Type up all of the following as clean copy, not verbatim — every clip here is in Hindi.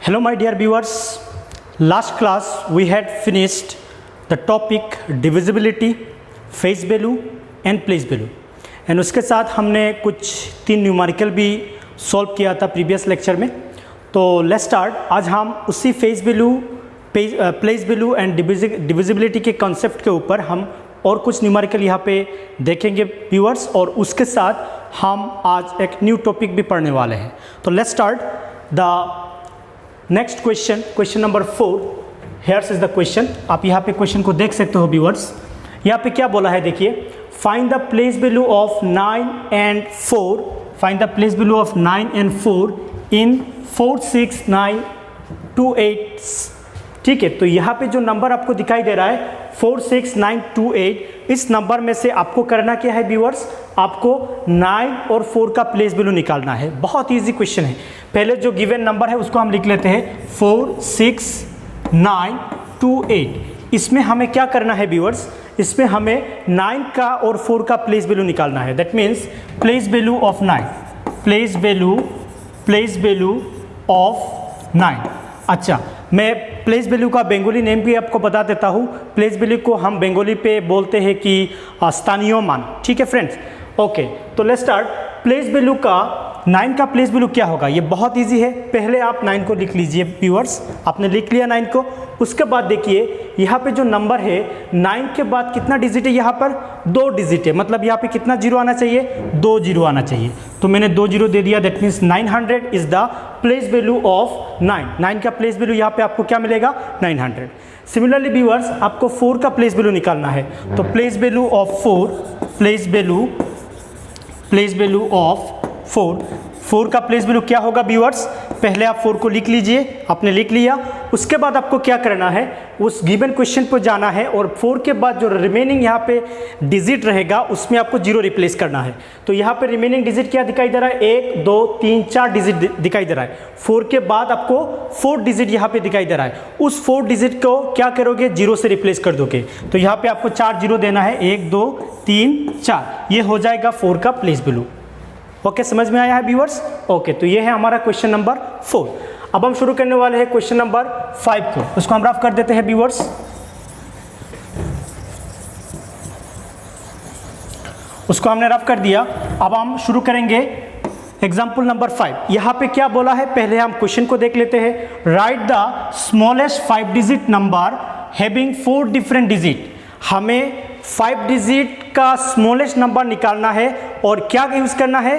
Hello my dear viewers, last class we had finished the topic divisibility, face value and place value and उसके साथ हमने कुछ 3 न्यूमेरिकल भी सॉल्व किया था प्रीवियस लेक्चर में। तो लेट्स स्टार्ट। आज हम उसी face value, place value and divisibility के कॉन्सेप्ट के ऊपर हम और कुछ न्यूमेरिकल यहाँ पे देखेंगे व्यूअर्स, और उसके साथ हम आज एक न्यू टॉपिक भी पढ़ने वाले हैं। तो let's start the next question, question number 4। Hairs is the question. आप यहाँ पे क्वेश्चन को देख सकते हो व्यूअर्स। यहाँ पे क्या बोला है देखिए, find the place value of 9 and 4, find the place value of 9 and 4 इन 4, 6, 9, 2, 8। ठीक है, तो यहाँ पे जो नंबर आपको दिखाई दे रहा है 4, 6, 9, 2, 8, इस नंबर में से आपको करना क्या है व्यूअर्स, आपको 9 और 4 का प्लेस वैल्यू निकालना है। बहुत इजी क्वेश्चन है। पहले जो गिवन नंबर है उसको हम लिख लेते हैं 4, 6, 9, 2, 8। इसमें हमें क्या करना है व्यूअर्स, इसमें हमें 9 का और 4 का प्लेस वैल्यू निकालना है। That means place value of 9, place value of 9। अच्छा, मैं प्लेस वैल्यू का बंगाली नेम भी आपको बता देता हूँ। प्लेस वैल्यू को हम बंगाली पे बोलते हैं कि स्थानीय मान। ठीक है फ्रेंड्स, ओके। तो लेट्स स्टार्ट। प्लेस वैल्यू का 9 का प्लेस वैल्यू क्या होगा, ये बहुत इजी है। पहले आप 9 को लिख लीजिए व्यूअर्स। आपने लिख लिया 9 को। उसके बाद देखिए यहाँ पे जो नंबर है 9 के बाद कितना डिजिट है, यहाँ पर 2 डिजिट है। मतलब यहाँ पे कितना जीरो आना चाहिए, 2 जीरो आना चाहिए। तो मैंने 2 जीरो दे दिया। That means 900 is the place value of 9। 9 का प्लेस वैल्यू यहाँ पे आपको क्या मिलेगा, 900। सिमिलरली व्यूअर्स, आपको 4 का प्लेस वैल्यू निकालना है। तो place value of 4, place value of 4 का प्लेस वैल्यू क्या होगा व्यूअर्स, पहले आप 4 को लिख लीजिए। आपने लिख लिया। उसके बाद आपको क्या करना है, उस गिवन क्वेश्चन पर जाना है और 4 के बाद जो रिमेनिंग यहाँ पे डिजिट रहेगा उसमें आपको 0 रिप्लेस करना है। तो यहाँ पे रिमेनिंग डिजिट क्या दिखाई दे रहा है, 1, 2, 3, 4 डिजिट दिखाई दे रहा है। 4 के बाद आपको 4 डिजिट यहाँ पे दिखाई दे रहा है। उस 4 डिजिट को क्या करोगे, 0 से रिप्लेस कर दोगे। तो यहाँ पे आपको 4 जीरो देना है, 1, 2, 3, 4। ये हो जाएगा 4 का प्लेस वैल्यू। ओके, समझ में आया है व्यूअर्स। ओके, तो ये है हमारा क्वेश्चन नंबर 4। अब हम शुरू करने वाले हैं क्वेश्चन नंबर 5 को। उसको हम रफ कर देते हैं व्यूअर्स। उसको हमने रफ कर दिया। अब हम शुरू करेंगे एग्जाम्पल नंबर 5। यहाँ पे क्या बोला है, पहले हम क्वेश्चन को देख लेते हैं। Right the smallest 5 digit number having 4 different digit. हमें 5 डिजिट का स्मॉलेस्ट नंबर निकालना है और क्या यूज करना है,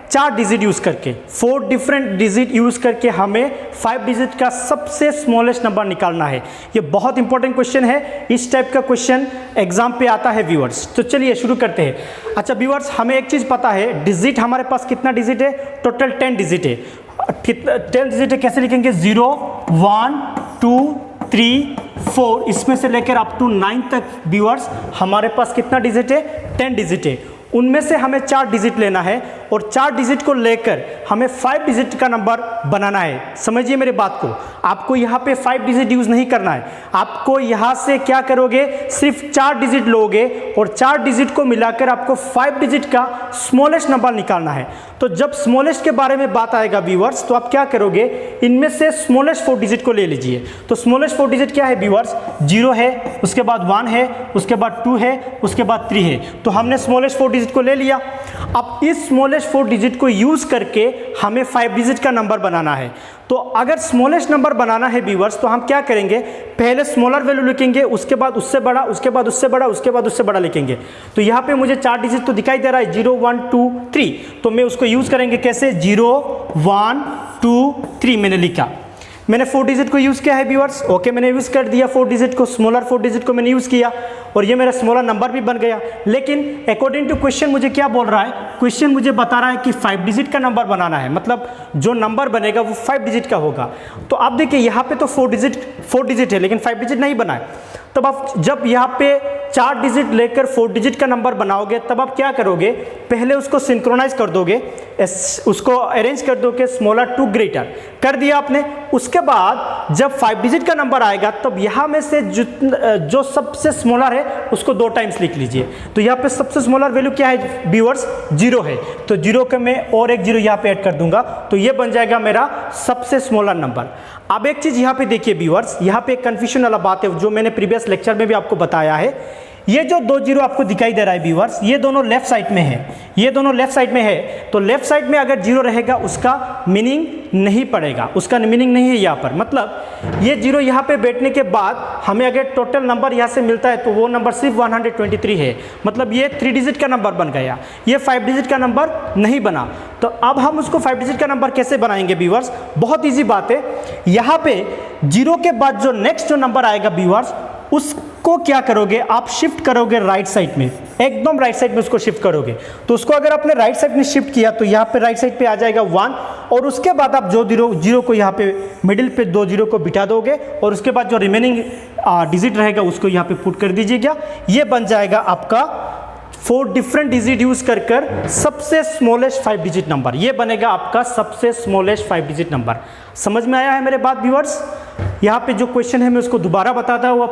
4 डिजिट यूज करके, 4 डिफरेंट डिजिट यूज करके हमें 5 डिजिट का सबसे स्मॉलेस्ट नंबर निकालना है। ये बहुत इंपॉर्टेंट क्वेश्चन है। इस टाइप का क्वेश्चन एग्जाम पे आता है व्यूअर्स। तो चलिए शुरू करते हैं। अच्छा व्यूअर्स, हमें एक चीज पता है, डिजिट हमारे पास कितना डिजिट है, टोटल 10 डिजिट है। कितना 10 डिजिट है, कैसे लिखेंगे, 0, 1, 2, 3, 4, इसमें से लेकर अप टू 9 तक व्यूअर्स हमारे पास कितना डिजिट है, 10 डिजिट है। उनमें से हमें 4 डिजिट लेना है और 4 डिजिट को लेकर हमें 5 डिजिट का नंबर बनाना है। समझिए मेरे बात को, आपको यहाँ पे 5 डिजिट यूज नहीं करना है। आपको यहाँ से क्या करोगे, सिर्फ 4 डिजिट लोगे और 4 डिजिट को मिलाकर आपको 5 डिजिट का स्मॉलेस्ट नंबर निकालना है। तो जब स्मॉलेस्ट के बारे में बात आएगा व्यूअर्स, तो आप क्या करोगे, इनमें से स्मॉलेस्ट 4 डिजिट को ले लीजिए। तो स्मॉलेस्ट 4 डिजिट क्या है व्यूअर्स, 0 है, उसके बाद 1 है, उसके बाद 2 है, उसके बाद 3 है। तो हमने स्मॉलेस्ट 4 डिजिट को ले लिया। अब इस स्मॉलेस्ट 4 डिजिट को यूज करके हमें 5 डिजिट का नंबर बनाना है। तो अगर स्मॉलेस्ट नंबर बनाना है व्यूअर्स, तो हम क्या करेंगे, पहले स्मॉलर वैल्यू लिखेंगे, उसके बाद उससे बड़ा, उसके बाद उससे बड़ा, उसके बाद उससे बड़ा लिखेंगे। तो यहाँ पे मुझे 4 डिजिट तो दिखाई दे रहा है, 0, 1, 2, 3। तो मैं उसको यूज करेंगे कैसे, 0, 1, 2, 3 मैंने लिखा। मैंने 4 डिजिट को यूज़ किया है व्यूअर्स। ओके, मैंने यूज़ कर दिया 4 डिजिट को, स्मॉलर 4 डिजिट को मैंने यूज़ किया और ये मेरा स्मॉलर नंबर भी बन गया। लेकिन अकॉर्डिंग टू क्वेश्चन मुझे क्या बोल रहा है, क्वेश्चन मुझे बता रहा है कि 5 डिजिट का नंबर बनाना है, मतलब जो नंबर बनेगा वो 5 डिजिट का होगा। तो आप देखिए यहाँ पे तो 4 डिजिट है लेकिन 5 डिजिट नहीं बना है। तब आप जब यहाँ पे 4 डिजिट लेकर 4 डिजिट का नंबर बनाओगे तब आप क्या करोगे, पहले उसको सिंक्रोनाइज कर दोगे, उसको अरेंज कर दोगे स्मॉलर टू ग्रेटर कर दिया आपने। उसके बाद जब 5 डिजिट का नंबर आएगा तब यहाँ में से जो सबसे स्मॉलर है उसको 2 टाइम्स लिख लीजिए। तो यहाँ पे सबसे स्मॉलर वैल्यू क्या है व्यूअर्स, 0 है, तो 0 के मैं और एक 0 यहाँ पे ऐड कर दूंगा, तो ये बन जाएगा मेरा सबसे स्मॉलर नंबर। अब एक चीज यहाँ पे देखिए व्यूअर्स, यहाँ पे एक कंफ्यूजन वाला बात है जो मैंने प्रीवियस लेक्चर में भी आपको बताया है। ये जो 2 0 आपको दिखाई दे रहा है व्यूअर्स, ये दोनों लेफ्ट साइड में है, ये दोनों लेफ्ट साइड में है, तो लेफ्ट साइड में अगर 0 रहेगा उसका मीनिंग नहीं पड़ेगा, उसका मीनिंग नहीं है यहाँ पर। मतलब ये 0 यहाँ पे बैठने के बाद हमें अगर टोटल नंबर यहाँ से मिलता है तो वो नंबर सिर्फ 123 है, मतलब ये 3 डिजिट का नंबर बन गया, ये 5 डिजिट का नंबर नहीं बना। तो अब हम उसको 5 डिजिट का नंबर कैसे बनाएंगे व्यूअर्स, बहुत ईजी बात है। यहाँ पे 0 के बाद जो नेक्स्ट जो नंबर आएगा व्यूअर्स उसको क्या करोगे आप, शिफ्ट करोगे राइट साइड में, एकदम राइट साइड में उसको शिफ्ट करोगे। तो उसको अगर आपने राइट साइड में शिफ्ट किया तो यहाँ पे राइट साइड पे आ जाएगा 1, और उसके बाद आप जो 0 को यहाँ पे मिडिल पे 2 0 को बिठा दोगे और उसके बाद जो रिमेनिंग डिजिट रहेगा उसको यहाँ पे पुट कर दीजिएगा। ये बन जाएगा आपका 4 डिफरेंट डिजिट यूज कर सबसे स्मॉलेस्ट 5 डिजिट नंबर, ये बनेगा आपका सबसे स्मॉलेस्ट 5 डिजिट नंबर। समझ में आया है मेरे बात व्यूअर्स? यहाँ पे जो क्वेश्चन है मैं उसको दोबारा बताता हूँ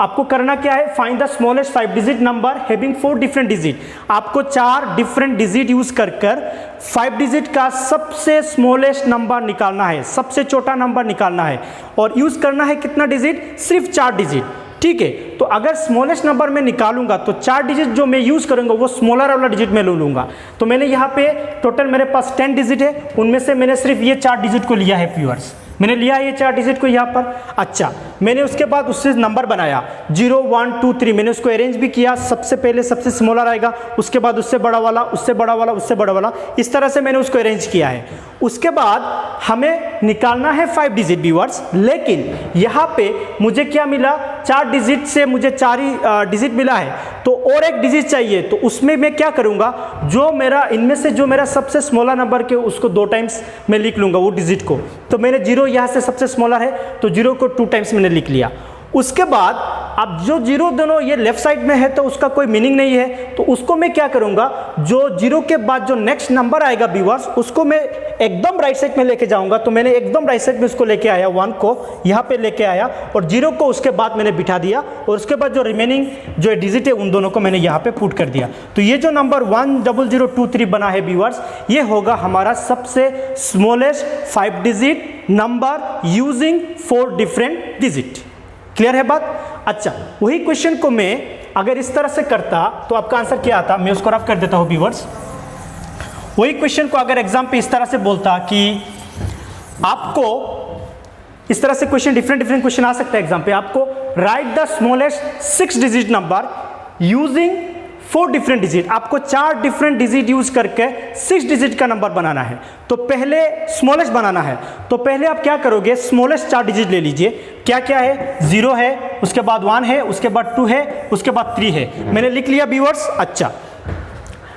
आपको करना क्या है, find the smallest 5 digit number having 4 different digit. आपको 4 डिफरेंट डिजिट यूज कर 5 डिजिट का सबसे स्मॉलेस्ट नंबर निकालना है, सबसे छोटा नंबर निकालना है, और यूज करना है कितना डिजिट, सिर्फ 4 डिजिट। ठीक है, तो अगर स्मॉलेस्ट नंबर में निकालूंगा तो 4 डिजिट जो मैं यूज करूंगा वो स्मॉलर वाला डिजिट में ले लूंगा। तो मैंने यहाँ पे टोटल मेरे पास 10 डिजिट है, उनमें से मैंने सिर्फ ये 4 डिजिट को लिया है व्यूअर्स, मैंने लिया ये 4 डिजिट को यहाँ पर। अच्छा, मैंने उसके बाद उससे नंबर बनाया 0 1 2 3, मैंने उसको अरेंज भी किया, सबसे पहले सबसे स्मॉलर आएगा, उसके बाद उससे बड़ा वाला, उससे बड़ा वाला, उससे बड़ा वाला, इस तरह से मैंने उसको अरेंज किया है। उसके बाद हमें निकालना है 5 डिजिट व्यूअर्स, लेकिन यहाँ पे मुझे क्या मिला, 4 डिजिट से मुझे 4 ही डिजिट मिला है, तो और एक डिजिट चाहिए। तो उसमें मैं क्या करूँगा, जो मेरा इनमें से जो मेरा सबसे स्मॉलर नंबर के उसको 2 टाइम्स मैं लिख लूँगा वो डिजिट को। तो मैंने 0 यहाँ से सबसे स्मॉलर है तो 0 को 2 टाइम्स मैंने लिख लिया। उसके बाद अब जो 0 दोनों ये लेफ्ट साइड में है तो उसका कोई मीनिंग नहीं है, तो उसको मैं क्या करूंगा, जो 0 के बाद जो नेक्स्ट नंबर आएगा व्यूअर्स उसको मैं एकदम राइट साइड में लेके जाऊंगा। तो मैंने एकदम राइट साइड में उसको लेके आया, 1 को यहाँ पे लेके आया और 0 को उसके बाद मैंने बिठा दिया, और उसके बाद जो रिमेनिंग जो डिजिट है उन दोनों को मैंने यहाँ पे पुट कर दिया। तो ये जो नंबर 10023 बना है व्यूअर्स, ये होगा हमारा सबसे smallest 5 digit number using 4 different digit. Clear है बात? अच्छा, वही क्वेश्चन को मैं अगर इस तरह से करता तो आपका आंसर क्या आता, मैं उसको रफ कर देता हूँ व्यूअर्स। वही क्वेश्चन को अगर एग्जाम पे इस तरह से बोलता कि आपको इस तरह से क्वेश्चन, डिफरेंट क्वेश्चन आ सकता है एग्जाम पे, आपको right the smallest 6 digit number using 4 different digit, आपको 4 डिफरेंट डिजिट यूज करके 6 डिजिट का नंबर बनाना है। तो पहले स्मॉलेस्ट बनाना है, तो पहले आप क्या करोगे, स्मॉलेस्ट 4 डिजिट ले लीजिए। क्या क्या है, 0 है, उसके बाद 1 है, उसके बाद 2 है, उसके बाद 3 है, मैंने लिख लिया व्यूअर्स। अच्छा,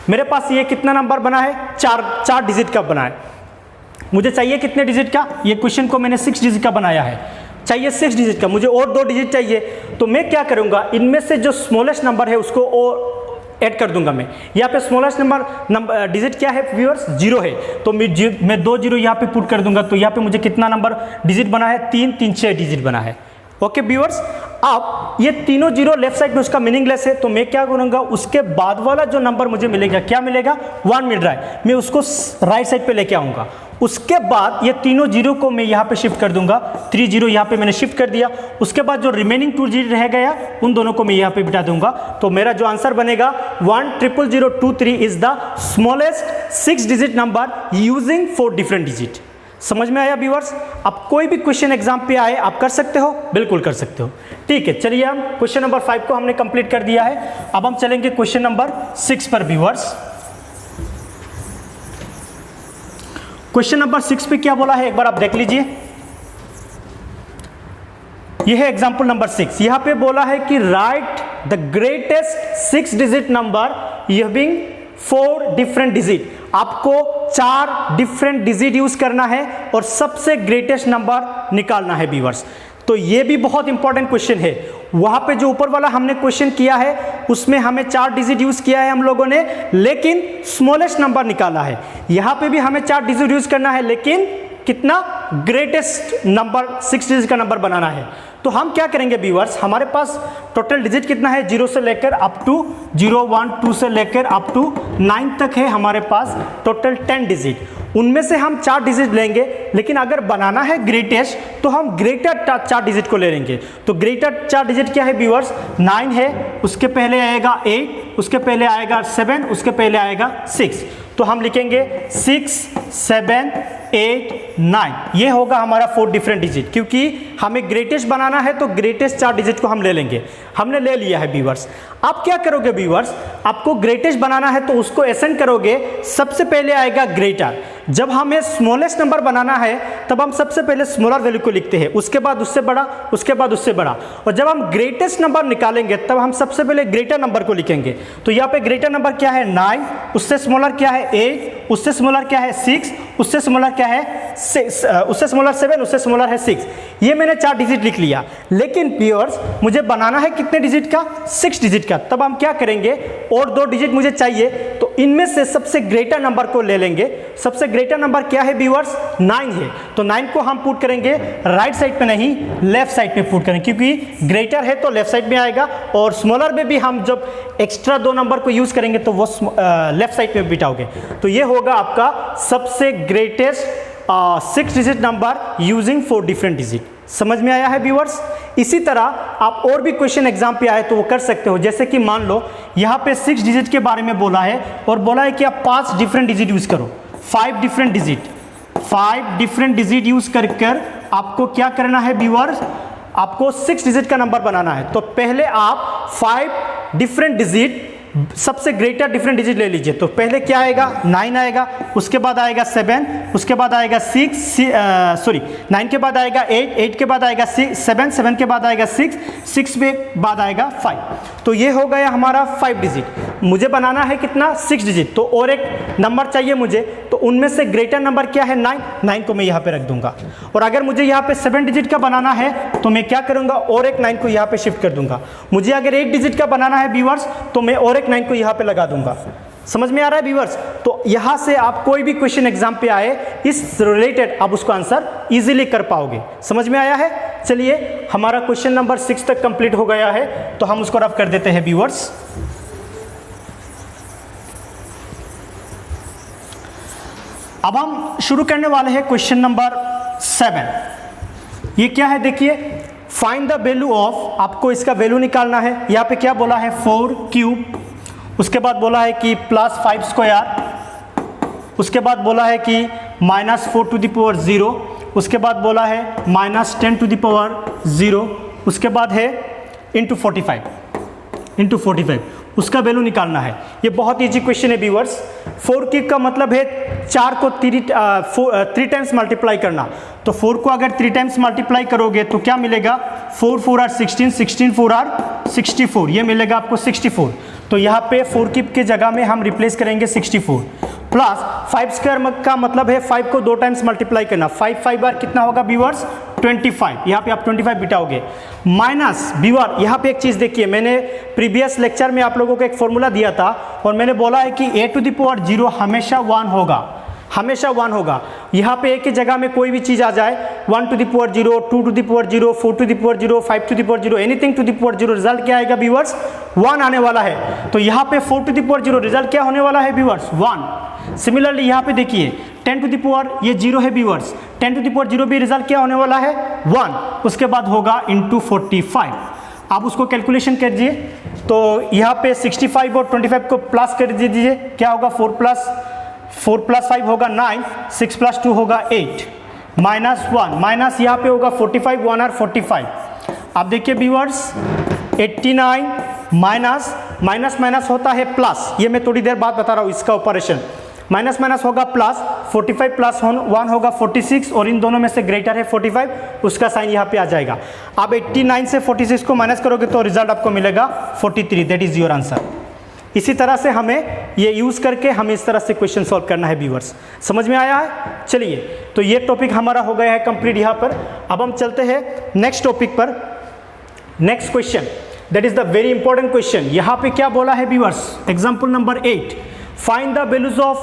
मेरे पास ये कितना नंबर बना है, 4 डिजिट का बना है। मुझे चाहिए कितने डिजिट का, ये क्वेश्चन को मैंने 6 डिजिट का बनाया है, चाहिए 6 डिजिट का, मुझे और 2 डिजिट चाहिए। तो मैं क्या करूंगा, इनमें से जो स्मॉलेस्ट नंबर है उसको और ऐड कर दूंगा मैं। यहाँ पे स्मॉलेस्ट नंबर डिजिट क्या है व्यूअर्स, 0 है, तो मैं 2 0 यहाँ पे पुट कर दूंगा। तो यहाँ पे मुझे कितना नंबर डिजिट बना है, 3 6 डिजिट बना है। ओके व्यूअर्स, अब ये तीनों 0 लेफ्ट साइड में उसका मीनिंगलेस है, तो मैं क्या करूंगा, उसके बाद वाला जो नंबर मुझे मिलेगा, क्या मिलेगा, 1 मिल रहा है, मैं उसको राइट साइड पे लेके आऊंगा। उसके बाद ये तीनों 0 को मैं यहाँ पे शिफ्ट कर दूंगा, 3 0 यहाँ पे मैंने शिफ्ट कर दिया। उसके बाद जो रिमेनिंग 2 डिजिट रह गया उन दोनों को मैं यहाँ पे बिठा दूंगा। तो मेरा जो आंसर बनेगा 1000023 is the smallest 6 digit number using 4 different digit. समझ में आया व्यूअर्स? अब कोई भी क्वेश्चन एग्जाम पे आए आप कर सकते हो, बिल्कुल कर सकते हो। ठीक है, चलिए हम क्वेश्चन नंबर 5 को हमने कंप्लीट कर दिया है। अब हम चलेंगे क्वेश्चन नंबर 6 पर व्यूअर्स। क्वेश्चन नंबर 6 पे क्या बोला है एक बार आप देख लीजिए। यह है एग्जाम्पल नंबर 6। यहां पे बोला है कि right the greatest 6 digit number using 4 different digit. आपको 4 डिफरेंट डिजिट यूज करना है और सबसे ग्रेटेस्ट नंबर निकालना है व्यूअर्स। तो ये भी बहुत इंपॉर्टेंट क्वेश्चन है। वहाँ पे जो ऊपर वाला हमने क्वेश्चन किया है उसमें हमें 4 डिजिट यूज़ किया है हम लोगों ने, लेकिन स्मॉलेस्ट नंबर निकाला है। यहाँ पे भी हमें 4 डिजिट यूज़ करना है, लेकिन कितना, ग्रेटेस्ट नंबर 6 डिजिट का नंबर बनाना है। तो हम क्या करेंगे व्यूअर्स, हमारे पास टोटल डिजिट कितना है, 0 से लेकर अप टू 0, 1, 2 से लेकर अप टू 9 तक है हमारे पास टोटल 10 डिजिट। उनमें से हम 4 डिजिट लेंगे, लेकिन अगर बनाना है ग्रेटेस्ट तो हम ग्रेटर 4 डिजिट को ले लेंगे। तो ग्रेटर 4 डिजिट क्या है व्यूअर्स, 9 है, उसके पहले आएगा 8, उसके पहले आएगा 7, उसके पहले आएगा 6। तो हम लिखेंगे 6, 7, 8, 9, ये होगा हमारा 4 डिफरेंट डिजिट। क्योंकि हमें ग्रेटेस्ट बनाना है तो ग्रेटेस्ट 4 डिजिट को हम ले लेंगे। हमने ले लिया है व्यूअर्स। आप क्या करोगे व्यूअर्स, आपको ग्रेटेस्ट बनाना है तो उसको असेंड करोगे, सबसे पहले आएगा ग्रेटर। जब हमें स्मॉलेस्ट नंबर बनाना है तब हम सबसे पहले स्मॉलर वैल्यू को लिखते हैं, उसके बाद उससे बड़ा, उसके बाद उससे बड़ा। और जब हम ग्रेटेस्ट नंबर निकालेंगे तब हम सबसे पहले ग्रेटर नंबर को लिखेंगे। तो यहाँ पे ग्रेटर नंबर क्या है 9, उससे स्मॉलर क्या है 8, उससे स्मॉलर क्या है 6, उससे स्मॉलर क्या है 6, उससे स्मॉलर 7, उससे स्मॉलर है 6। ये मैंने 4 डिजिट लिख लिया, लेकिन व्यूअर्स मुझे बनाना है कितने डिजिट का, 6 डिजिट का। तब हम क्या करेंगे, और 2 डिजिट मुझे चाहिए, तो इनमें से सबसे ग्रेटर नंबर को ले लेंगे। सबसे ग्रेटर नंबर क्या है व्यूअर्स, 9 है। तो 9 को हम पुट करेंगे राइट साइड पे नहीं, लेफ्ट साइड पे पुट करेंगे, क्योंकि ग्रेटर है तो लेफ्ट साइड में आएगा, और स्मॉलर में भी हम जब एक्स्ट्रा 2 नंबर को यूज करेंगे तो वो लेफ्ट साइड में बिठाओगे। तो ये होगा आपका सबसे greatest 6 digit number using 4 different digit. समझ में आया है व्यूअर्स। इसी तरह आप और भी क्वेश्चन एग्जाम पे आए तो वो कर सकते हो। जैसे कि मान लो यहाँ पे 6 डिजिट के बारे में बोला है, और बोला है कि आप 5 डिफरेंट डिजिट यूज करो, 5 डिफरेंट डिजिट यूज कर आपको क्या करना है व्यूअर्स, आपको 6 डिजिट का नंबर बनाना है। तो पहले आप 5 डिफरेंट डिजिट, सबसे ग्रेटर डिफरेंट डिजिट ले लीजिए। तो पहले क्या आएगा, 9 आएगा, उसके बाद आएगा 7, उसके बाद आएगा 9 के बाद आएगा 8 के बाद आएगा 7 के बाद आएगा 6 के बाद आएगा 5। तो ये हो गया हमारा 5 डिजिट। मुझे बनाना है कितना, 6 डिजिट। तो और एक नंबर चाहिए मुझे, तो उनमें से ग्रेटर नंबर क्या है, 9 को मैं यहाँ पे रख दूंगा। और अगर मुझे यहाँ पे 7 डिजिट का बनाना है तो मैं क्या करूँगा, और एक 9 को यहाँ पे शिफ्ट कर दूंगा। मुझे अगर 8 डिजिट का बनाना है व्यूअर्स तो मैं और 9 को यहाँ पे लगा दूंगा। समझ में आ रहा है व्यूअर्स। तो यहाँ से आप कोई भी क्वेश्चन एग्जाम पे आए इस रिलेटेड आप उसको आंसर इजीली कर पाओगे। समझ में आया है। चलिए हमारा क्वेश्चन नंबर 6 तक कंप्लीट हो गया है, तो हम उसको रफ कर देते हैं व्यूअर्स। अब हम शुरू करने वाले हैं क्वेश्चन नंबर 7। ये क्या है देखिए, फाइंड द वैल्यू ऑफ, आपको इसका वैल्यू निकालना है। यहाँ पे क्या बोला है, 4 क्यूब, उसके बाद बोला है कि +5 स्क्वायर, उसके बाद बोला है कि -4 टू द पावर 0, उसके बाद बोला है -10 टू द पावर 0, उसके बाद है इंटू 45 उसका वैल्यू निकालना है। ये बहुत ईजी क्वेश्चन है व्यूअर्स। 4 क्यूब का मतलब है 4 को 3 टाइम्स मल्टीप्लाई करना। तो 4 को अगर 3 टाइम्स मल्टीप्लाई करोगे तो क्या मिलेगा, 4 4 आर 16, 16 4 आर 64, ये मिलेगा आपको 64। तो यहाँ पे 4 क्यूब के जगह में हम रिप्लेस करेंगे 64, प्लस 5 स्क्वायर का मतलब है 5 को 2 टाइम्स मल्टीप्लाई करना। 5 5 बार कितना होगा व्यूअर्स, 25। यहाँ पे आप 25 बिठाओगे, माइनस व्यूअर यहाँ पे एक चीज़ देखिए, मैंने प्रीवियस लेक्चर में आप लोगों को एक फॉर्मूला दिया था और मैंने बोला है कि a टू द पावर 0 हमेशा 1 होगा, हमेशा 1 होगा। यहाँ पे a की जगह में कोई भी चीज़ आ जाए, 1 to the power 0, 2 to the power 0, 4 to the power 0, 5 to the power 0, anything to the power 0, result क्या आएगा व्यूअर्स, 1 आने वाला है। तो यहाँ पे 4 टू द पावर 0 रिजल्ट क्या होने वाला है व्यूअर्स, 1। सिमिलरली यहाँ पे देखिए 10 टू द पावर ये 0 है व्यूअर्स, 10 टू द पावर 0 भी रिजल्ट क्या होने वाला है, 1। उसके बाद होगा इंटू 45। आप उसको कैलकुलेशन कर दीजिए। तो यहाँ पे 65 और 25 को प्लस कर दीजिए, क्या होगा, 4 प्लस 5 होगा 9, 6 प्लस 2 होगा 8, -1, माइनस यहाँ पे होगा 45, 1 और 45। आप देखिए व्यूअर्स 89 माइनस होता है प्लस, ये मैं थोड़ी देर बाद बता रहा हूँ इसका ऑपरेशन। माइनस होगा प्लस, 45 प्लस 1 होगा 46, और इन दोनों में से ग्रेटर है 45, उसका साइन यहाँ पे आ जाएगा। आप 89 से 46 को माइनस करोगे तो रिजल्ट आपको मिलेगा 43, दैट इज योर आंसर। इसी तरह से हमें ये यूज़ करके हमें इस तरह से क्वेश्चन सॉल्व करना है व्यूअर्स। समझ में आया है। चलिए तो ये टॉपिक हमारा हो गया है कंप्लीट यहाँ पर। अब हम चलते हैं नेक्स्ट टॉपिक पर। Next question, that is the very important question. यहाँ पे क्या बोला है viewers, example number 8, find the values of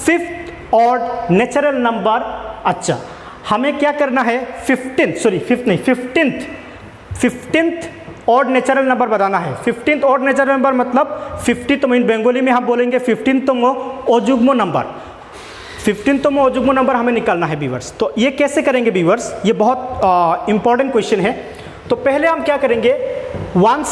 fifth odd natural number. अच्छा, हमें क्या करना है, 15th ऑड नेचुरल नंबर बताना है। 15th ऑड नेचुरल नंबर मतलब 50 तो इन बंगाली में हम बोलेंगे 15तम अजुग्म नंबर, 15तम अजुग्म नंबर हमें निकालना है व्यूअर्स। तो ये कैसे करेंगे व्यूअर्स, ये बहुत इंपॉर्टेंट क्वेश्चन है। तो पहले हम क्या करेंगे, 1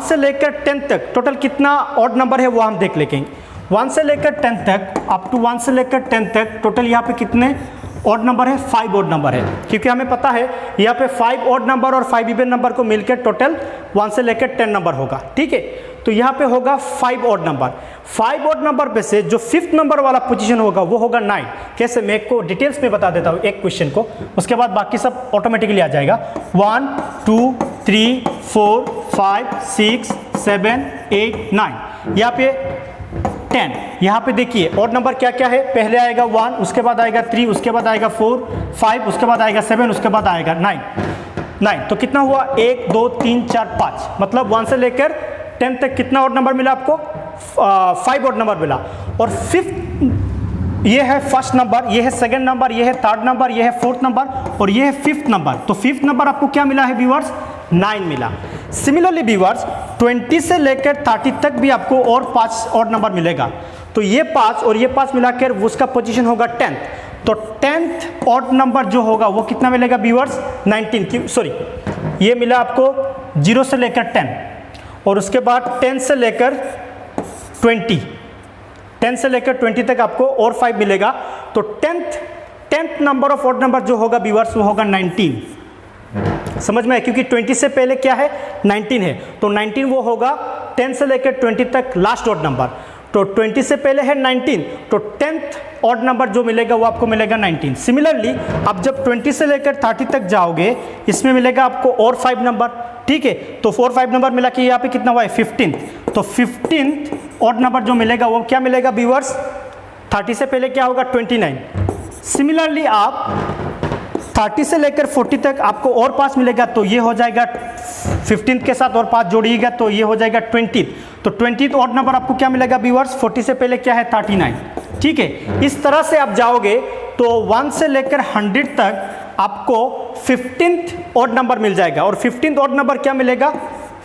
से लेकर 10 तक टोटल कितना ऑड नंबर है वो हम देख लेंगे। 1 से लेकर 10 तक, अप टू 1 से लेकर 10 तक टोटल यहाँ पे कितने ऑड नंबर है, 5 ऑड नंबर है, क्योंकि हमें पता है यहाँ पे 5 ऑड नंबर और 5 इवन नंबर को मिलकर टोटल 1 से लेकर 10 नंबर होगा। ठीक है, तो यहाँ पे होगा 5 ऑड नंबर। 5 ऑड नंबर पे से जो 5th नंबर वाला पोजीशन होगा वो होगा 9। कैसे, मैं को डिटेल्स में बता देता हूँ एक क्वेश्चन को, उसके बाद बाकी सब ऑटोमेटिकली आ जाएगा। 1 2 3 4 5 6 7 8 9, यहाँ पे 10। यहाँ पे देखिए ऑड नंबर क्या क्या है, पहले आएगा 1, उसके बाद आएगा 3, उसके बाद आएगा 4 5, उसके बाद आएगा 7, उसके बाद आएगा 9। तो कितना हुआ, 1 2 3 4 5, मतलब 1 से लेकर 10 तक कितना ऑड नंबर मिला आपको, 5 ऑड नंबर मिला। और 5th ये है फर्स्ट नंबर, ये है सेकंड नंबर, ये है थर्ड नंबर, ये है फोर्थ नंबर और ये है 5th नंबर। तो 5th नंबर आपको क्या मिला है व्यूअर्स, 9 मिला। सिमिलरली व्यूअर्स 20 से लेकर 30 तक भी आपको और 5 ऑड नंबर मिलेगा। तो ये 5 और ये 5 मिलाकर उसका पोजीशन होगा 10th। तो 10th ऑड नंबर जो होगा वो कितना मिलेगा व्यूअर्स, 19 सॉरी, ये मिला आपको 0 से लेकर 10 और उसके बाद 10 से लेकर 20, 10 से लेकर 20 तक आपको और 5 मिलेगा। तो 10th number of odd number जो होगा व्यूअर्स वो होगा 19। समझ में है, क्योंकि 20 से पहले क्या है, 19 है, तो 19 वो होगा 10 से लेकर 20 तक लास्ट ऑड नंबर। तो 20 से पहले है 19, तो 10th ऑड नंबर जो मिलेगा वो आपको मिलेगा 19। सिमिलरली अब जब 20 से लेकर 30 तक जाओगे, इसमें मिलेगा आपको और 5 नंबर। ठीक है, तो 4 5 नंबर मिला कि यहाँ पे कितना हुआ है, 15th। तो 15th ऑड नंबर जो मिलेगा वो क्या मिलेगा व्यूअर्स, 30 से पहले क्या होगा, 29। सिमिलरली आप 30 से लेकर 40 तक आपको और 5 मिलेगा, तो ये हो जाएगा 15th के साथ और 5 जोड़िएगा तो ये हो जाएगा 20th। तो 20th ऑड नंबर आपको क्या मिलेगा व्यूअर्स, 40 से पहले क्या है, 39। ठीक है, इस तरह से आप जाओगे तो 1 से लेकर 100 तक आपको 15th ऑड नंबर मिल जाएगा। और 15th ऑड नंबर क्या मिलेगा,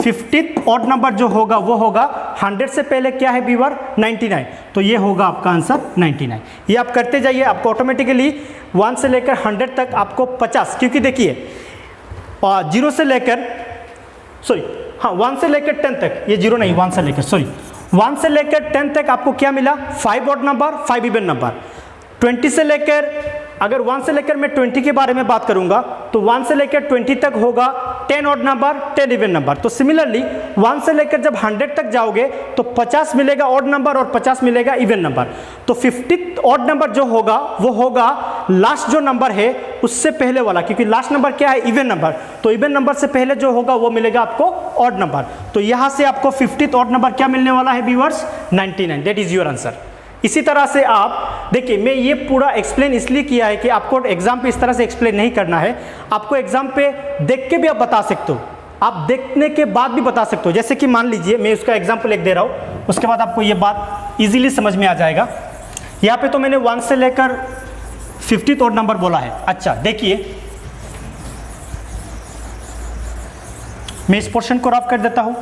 50th ऑड नंबर जो होगा वो होगा 100 से पहले क्या है व्यूअर, 99। तो ये होगा आपका आंसर 99। ये आप करते जाइए, आपको ऑटोमेटिकली 1 से लेकर 100 तक आपको 50, क्योंकि देखिए 0 से लेकर सॉरी हाँ 1 से लेकर 10 तक, ये 0 नहीं, 1 से लेकर सॉरी 1 से लेकर 10 तक आपको क्या मिला, 5 ऑड नंबर 5 इवन नंबर। 20 से लेकर, अगर 1 से लेकर मैं 20 के बारे में बात करूंगा तो 1 से लेकर 20 तक होगा 10 ऑड नंबर 10 इवन नंबर। तो सिमिलरली 1 से लेकर जब 100 तक जाओगे तो 50 मिलेगा ऑड नंबर और 50 मिलेगा इवन नंबर। तो 50th ऑड नंबर जो होगा वो होगा लास्ट जो नंबर है उससे पहले वाला, क्योंकि लास्ट नंबर क्या है, इवन नंबर। तो इवन नंबर से पहले जो होगा वो मिलेगा आपको ऑड नंबर। तो यहां से आपको 50th ऑड नंबर क्या मिलने वाला है viewers, 99। That is your answer. इसी तरह से आप देखिए, मैं ये पूरा एक्सप्लेन इसलिए किया है कि आपको एग्जाम पे इस तरह से एक्सप्लेन नहीं करना है, आपको एग्जाम पे देख के भी आप बता सकते हो, आप देखने के बाद भी बता सकते हो। जैसे कि मान लीजिए मैं उसका एग्जाम्पल एक दे रहा हूँ, उसके बाद आपको ये बात इजीली समझ में आ जाएगा। यहाँ पे तो मैंने 1 से लेकर 50th ऑड नंबर बोला है। अच्छा देखिए, मैं इस पोर्शन को रफ कर देता हूँ।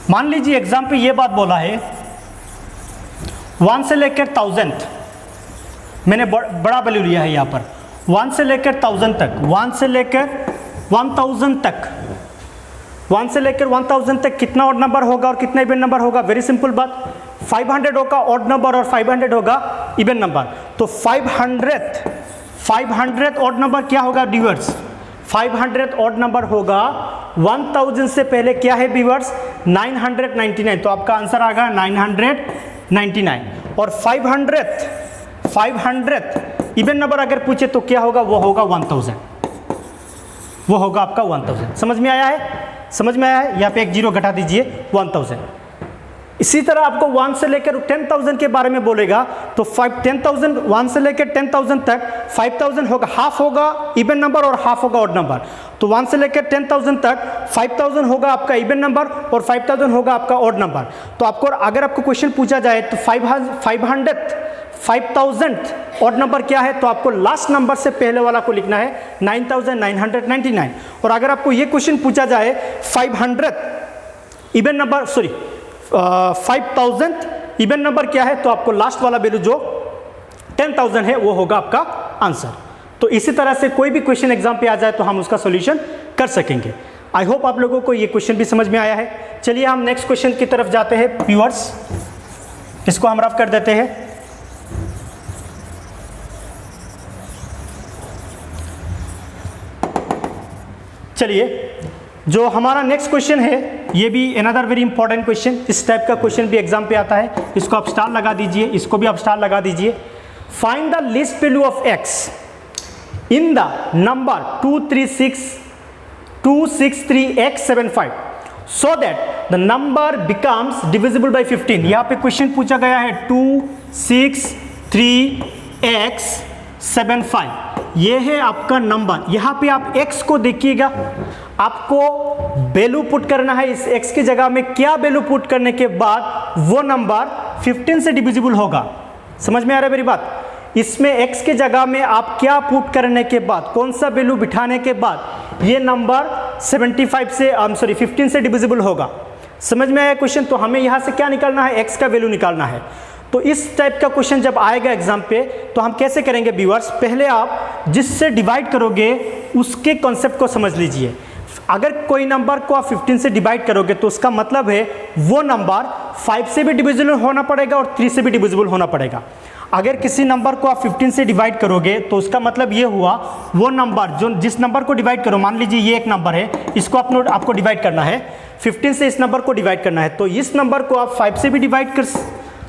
मान लीजिए एग्जाम पे ये बात बोला है 1 से लेकर 1000th, मैंने बड़ा वैल्यू लिया है यहाँ पर, 1 से लेकर 1000 तक, 1 से लेकर 1000 तक, 1 से लेकर 1000 तक कितना ऑड नंबर होगा और कितना इवन नंबर होगा। वेरी सिंपल बात, 500 होगा ऑड नंबर और 500 होगा इवन नंबर। तो 500th ऑड नंबर क्या होगा व्यूअर्स, 500th ऑड नंबर होगा 1000 से पहले क्या है व्यूअर्स, 999। तो आपका आंसर आ गया 999। और 500th इवन नंबर अगर पूछे तो क्या होगा, वो होगा 1000, वो होगा आपका 1000। समझ में आया है, समझ में आया है। यहाँ पे एक 0 घटा दीजिए, 1000। इसी तरह आपको 1 से लेकर 10,000 के बारे में बोलेगा तो 10,000 1 से लेकर 10,000 तक 5,000 होगा, हाफ होगा इवन नंबर और हाफ होगा ऑड नंबर। तो 1 से लेकर 10,000 तक 5,000 होगा आपका इवन नंबर और 5,000 होगा आपका ऑड नंबर। तो आपको अगर आपको क्वेश्चन पूछा जाए तो 5,000 ऑड नंबर क्या है, तो आपको लास्ट नंबर से पहले वाला को लिखना है 9,999। और अगर आपको ये क्वेश्चन पूछा जाए 500 इवन नंबर 5,000 इवन नंबर क्या है, तो आपको लास्ट वाला वैल्यू जो 10,000 है वो होगा आपका आंसर। तो इसी तरह से कोई भी क्वेश्चन एग्जाम पे आ जाए तो हम उसका सॉल्यूशन कर सकेंगे। आई होप आप लोगों को ये क्वेश्चन भी समझ में आया है। चलिए हम नेक्स्ट क्वेश्चन की तरफ जाते हैं व्यूअर्स, इसको हम रफ कर देते हैं। चलिए जो हमारा नेक्स्ट क्वेश्चन है ये भी अनदर वेरी इंपॉर्टेंट क्वेश्चन, इस टाइप का क्वेश्चन भी एग्जाम पे आता है। इसको आप स्टार लगा दीजिए, इसको भी आप स्टार लगा दीजिए। Find the least value of x in the number 263x75 so that the number becomes divisible by 15। यहाँ पे क्वेश्चन पूछा गया है 263x75, ये है आपका नंबर। यहाँ पे आप x को देखिएगा, आपको वैल्यू पुट करना है इस x की जगह में। क्या वैल्यू पुट करने के बाद वो नंबर 15 से डिविजिबल होगा। समझ में आ रहा है मेरी बात। इसमें x की जगह में आप क्या पुट करने के बाद, कौन सा वैल्यू बिठाने के बाद ये नंबर 15 से डिविजिबल होगा। समझ में आया क्वेश्चन। तो हमें यहाँ से क्या निकालना है, x का वैल्यू निकालना है। तो इस टाइप का क्वेश्चन जब आएगा एग्जाम पे तो हम कैसे करेंगे व्यूअर्स, पहले आप जिससे डिवाइड करोगे उसके कॉन्सेप्ट को समझ लीजिए। अगर कोई नंबर को आप 15 से डिवाइड करोगे तो उसका मतलब है वो नंबर 5 से भी डिविजिबल होना पड़ेगा और 3 से भी डिविजिबल होना पड़ेगा। अगर किसी नंबर को आप 15 से डिवाइड करोगे तो उसका मतलब ये हुआ वो नंबर जो जिस नंबर को डिवाइड करो, मान लीजिए ये एक नंबर है, इसको आपको डिवाइड करना है 15 से, इस नंबर को डिवाइड करना है। तो इस नंबर को आप 5 से भी डिवाइड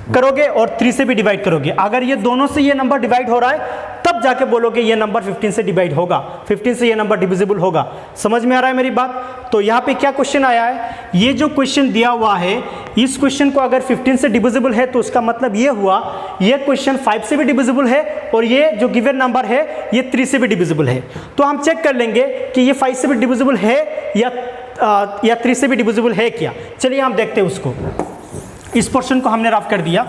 करोगे और 3 से भी डिवाइड करोगे। अगर ये दोनों से ये नंबर डिवाइड हो रहा है तब जाके बोलोगे ये नंबर 15 से डिवाइड होगा, 15 से ये नंबर डिविजिबल होगा। समझ में आ रहा है मेरी बात। तो यहाँ पे क्या क्वेश्चन आया है, ये जो क्वेश्चन दिया हुआ है इस क्वेश्चन को अगर 15 से डिविजिबल है तो उसका मतलब ये हुआ ये क्वेश्चन 5 से भी डिविजिबल है और ये जो गिवन नंबर है ये 3 से भी डिविजिबल है। तो हम चेक कर लेंगे कि ये 5 से भी डिविजिबल है या 3 से भी डिविजिबल है क्या। चलिए हम देखते हैं उसको। इस पोर्शन को हमने रफ कर दिया।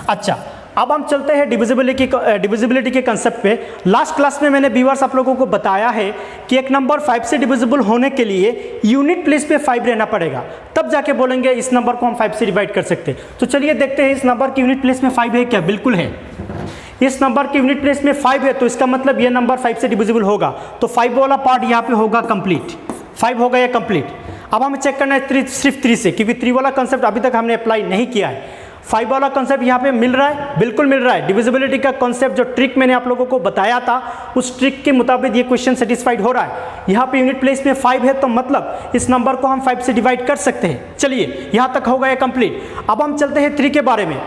अच्छा, अब हम चलते हैं डिविजिबिलिटी के कंसेप्ट पे। लास्ट क्लास में मैंने व्यूअर्स आप लोगों को बताया है कि एक नंबर 5 से डिविजिबल होने के लिए यूनिट प्लेस पे 5 रहना पड़ेगा, तब जाके बोलेंगे इस नंबर को हम 5 से डिवाइड कर सकते हैं। तो चलिए देखते हैं इस नंबर की यूनिट प्लेस में 5 है क्या। बिल्कुल है। इस नंबर की यूनिट प्लेस में 5 है तो इसका मतलब ये नंबर 5 से डिविजिबल होगा। तो 5 वाला पार्ट यहाँ पे होगा कंप्लीट, 5 होगा या कंप्लीट। अब हमें चेक करना है सिर्फ 3 से, क्योंकि 3 वाला कंसेप्ट अभी तक हमने अप्लाई नहीं किया है। 5 वाला कंसेप्ट यहाँ पे मिल रहा है, बिल्कुल मिल रहा है। डिविजिबिलिटी का कंसेप्ट जो ट्रिक मैंने आप लोगों को बताया था उस ट्रिक के मुताबिक ये क्वेश्चन सेटिस्फाइड हो रहा है। यहाँ पे यूनिट प्लेस में 5 है तो मतलब इस नंबर को हम 5 से डिवाइड कर सकते हैं। चलिए यहाँ तक होगा ये कंप्लीट। अब हम चलते हैं 3 के बारे में।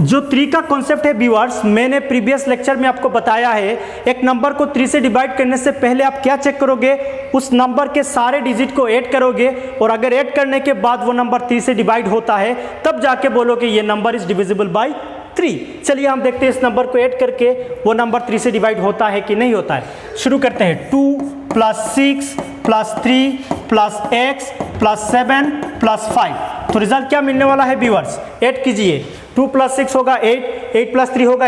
जो 3 का कॉन्सेप्ट है व्यूअर्स, मैंने प्रीवियस लेक्चर में आपको बताया है एक नंबर को 3 से डिवाइड करने से पहले आप क्या चेक करोगे, उस नंबर के सारे डिजिट को ऐड करोगे और अगर ऐड करने के बाद वो नंबर 3 से डिवाइड होता है तब जाके बोलोगे ये नंबर इज डिविजिबल बाय 3। चलिए हम देखते हैं इस नंबर को ऐड करके वो नंबर 3 से डिवाइड होता है कि नहीं होता है। शुरू करते हैं। 2 + 6 + 3 + x + 7 + 5। तो रिजल्ट क्या मिलने वाला है व्यूअर्स, ऐड कीजिए। 2 + 6 होगा 8, 8 + 3 होगा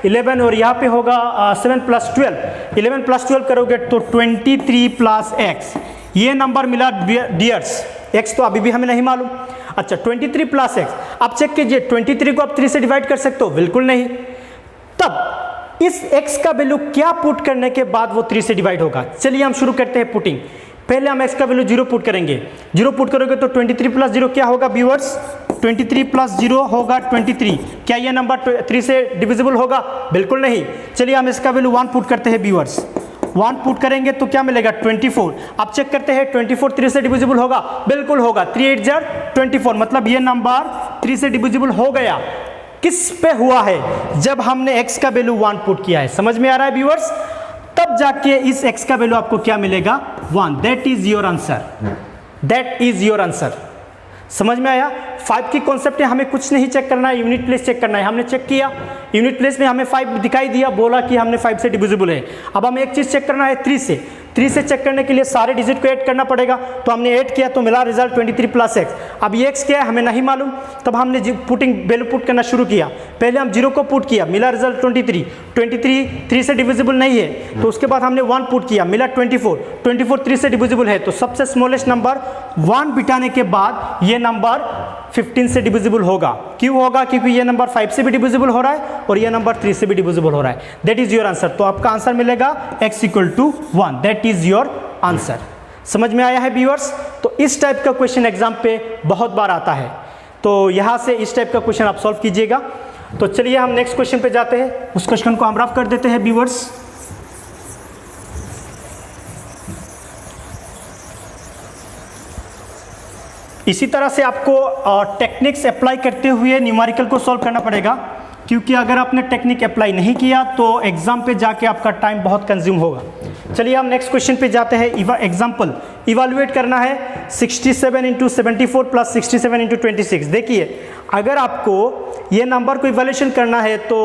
11 और यहाँ पे होगा 7 + 12, 11 + 12 करोगे तो 23 + x। ये नंबर मिला डियर्स, x तो अभी भी हमें नहीं मालूम। अच्छा 23 + x, आप चेक कीजिए 23 को आप 3 से डिवाइड कर सकते हो, बिल्कुल नहीं। तब इस x का वैल्यू क्या पुट करने के बाद वो 3 से डिवाइड होगा। चलिए हम शुरू करते हैं पुटिंग। पहले हम x का वैल्यू 0 पुट करेंगे। 0 पुट करोगे तो 23 + 0 क्या होगा व्यूअर्स, 23 + 0 होगा 23। क्या ये नंबर 3 से डिविजिबल होगा, बिल्कुल नहीं। चलिए हम इसका वैल्यू 1 पुट करते हैं व्यूअर्स। 1 पुट करेंगे तो क्या मिलेगा 24। आप चेक करते हैं 24 3 से डिविजिबल होगा, बिल्कुल होगा। 3 8 जार 24, मतलब ये नंबर 3 से डिविजिबल हो गया। किस पे हुआ है, जब हमने x का वैल्यू 1 पुट किया है। समझ में आ रहा है व्यूअर्स, तब जाके इस x का वैल्यू आपको क्या मिलेगा 1। That is your answer, that is your answer. समझ में आया? 5 की कॉन्सेप्ट है, हमें कुछ नहीं चेक करना है, यूनिट प्लेस चेक करना है। हमने चेक किया, यूनिट प्लेस में हमें 5 दिखाई दिया, बोला कि हमने 5 से डिविजिबल है। अब हमें एक चीज़ चेक करना है 3 से। 3 से चेक करने के लिए सारे डिजिट को ऐड करना पड़ेगा, तो हमने ऐड किया तो मिला रिजल्ट 23 प्लस एक्स। अब ये एक्स क्या है हमें नहीं मालूम, तब हमने पुटिंग वैल्यू पुट करना शुरू किया। पहले हम 0 को पुट किया, मिला रिजल्ट 23। 23 3 से डिविजिबल नहीं है, तो उसके बाद हमने 1 पुट किया, मिला 24। 24 3 से डिविजिबल है, तो सबसे स्मॉलेस्ट नंबर 1 बिठाने के बाद ये नंबर 15 से डिविजिबल होगा। क्यों होगा? क्योंकि ये नंबर 5 से भी डिविजिबल हो रहा है और ये नंबर 3 से भी डिविजिबल हो रहा है। That is your answer. तो आपका आंसर मिलेगा x = 1। That is your answer. समझ में आया है व्यूअर्स? तो इस टाइप का क्वेश्चन एग्जाम पे बहुत बार आता है, तो यहाँ से इस टाइप का क्वेश्चन आप सॉल्व कीजिएगा। तो चलिए हम नेक्स्ट क्वेश्चन पे जाते हैं। उस क्वेश्चन को हम रफ कर देते हैं व्यूअर्स। इसी तरह से आपको टेक्निक्स अप्लाई करते हुए न्यूमेरिकल को सॉल्व करना पड़ेगा, क्योंकि अगर आपने टेक्निक अप्लाई नहीं किया तो एग्जाम पे जाके आपका टाइम बहुत कंज्यूम होगा। चलिए हम नेक्स्ट क्वेश्चन पे जाते हैं। एग्जाम्पल इवैल्यूएट करना है 67 × 74 + 67 × 26। देखिए, अगर आपको ये नंबर को इवैल्यूएशन करना है तो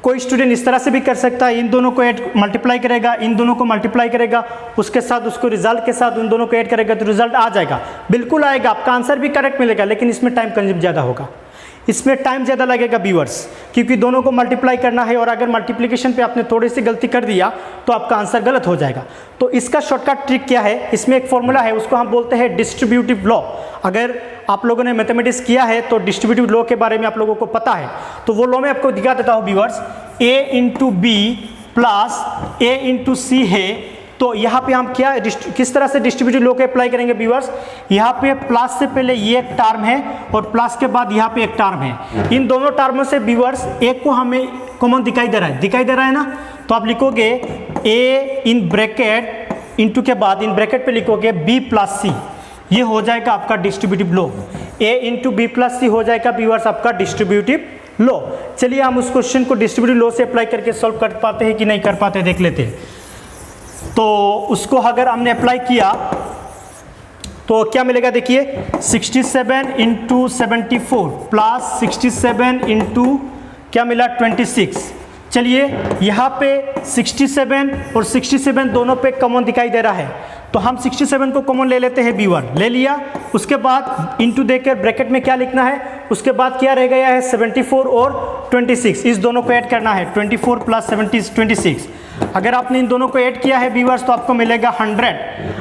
कोई स्टूडेंट इस तरह से भी कर सकता है, इन दोनों को ऐड मल्टीप्लाई करेगा, इन दोनों को मल्टीप्लाई करेगा, उसके साथ उसको रिजल्ट के साथ उन दोनों को ऐड करेगा तो रिजल्ट आ जाएगा, बिल्कुल आएगा, आपका आंसर भी करेक्ट मिलेगा। लेकिन इसमें टाइम कंज्यूम ज़्यादा होगा, इसमें टाइम ज़्यादा लगेगा व्यूअर्स, क्योंकि दोनों को मल्टीप्लाई करना है और अगर मल्टीप्लिकेशन पे आपने थोड़ी सी गलती कर दिया तो आपका आंसर गलत हो जाएगा। तो इसका शॉर्टकट ट्रिक क्या है? इसमें एक फॉर्मूला है, उसको हम बोलते हैं डिस्ट्रीब्यूटिव लॉ। अगर आप लोगों ने मैथमेटिक्स किया है तो डिस्ट्रीब्यूटिव लॉ के बारे में आप लोगों को पता है, तो वो लॉ मैं आपको दिखा देता हूँ viewers. a × b + a × c है, तो यहाँ पे हम क्या किस तरह से डिस्ट्रीब्यूटिव लॉ को अप्लाई करेंगे व्यूअर्स? यहाँ पे प्लस से पहले ये एक टर्म है और प्लस के बाद यहाँ पे एक टर्म है। इन दोनों टर्मों से व्यूअर्स एक को हमें कॉमन दिखाई दे रहा है ना, तो आप लिखोगे a इन ब्रैकेट इंटू के बाद इन ब्रैकेट पे लिखोगे b + c। ये हो जाएगा आपका distributive law. a × b + c हो जाएगा व्यूअर्स आपका डिस्ट्रीब्यूटिव लॉ। चलिए हम उस क्वेश्चन को डिस्ट्रीब्यूटिव लॉ से अप्लाई करके सॉल्व कर पाते हैं कि नहीं कर पाते देख लेते हैं। तो उसको अगर हमने अप्लाई किया तो क्या मिलेगा? देखिए 67 × 74 + 67 × क्या मिला 26। चलिए यहाँ पे 67 और 67 दोनों पे कॉमन दिखाई दे रहा है, तो हम 67 को कॉमन ले लेते हैं, b1 ले लिया। उसके बाद इंटू देकर ब्रैकेट में क्या लिखना है, उसके बाद क्या रह गया है 74 और 26, इस दोनों को ऐड करना है 24 + 26। अगर आपने इन दोनों को ऐड किया है व्यूअर्स तो आपको मिलेगा 100।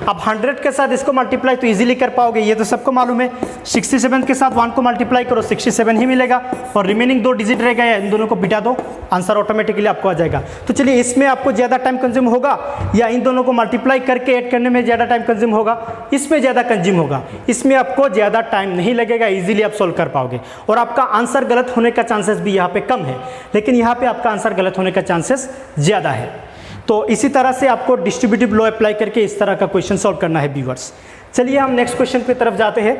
अब 100 के साथ इसको मल्टीप्लाई तो इजीली कर पाओगे, ये तो सबको मालूम है। 67 के साथ 1 को मल्टीप्लाई करो 67 ही मिलेगा और रिमेनिंग 2 डिजिट रह गया, इन दोनों को बिठा दो, आंसर ऑटोमेटिकली आपको आ जाएगा। तो चलिए इसमें आपको ज़्यादा टाइम कंज्यूम होगा या इन दोनों को मल्टीप्लाई करके ऐड करने में ज़्यादा टाइम कंज्यूम होगा? इसमें ज़्यादा कंज्यूम होगा, इसमें आपको ज़्यादा टाइम नहीं लगेगा, ईजिली आप सॉल्व कर पाओगे और आपका आंसर गलत होने का चांसेस भी यहाँ पे कम है, लेकिन यहाँ पे आपका आंसर गलत होने का चांसेस ज़्यादा है। तो इसी तरह से आपको डिस्ट्रीब्यूटिव लॉ अप्लाई करके इस तरह का क्वेश्चन सॉल्व करना है व्यूअर्स। चलिए हम नेक्स्ट क्वेश्चन की तरफ जाते हैं।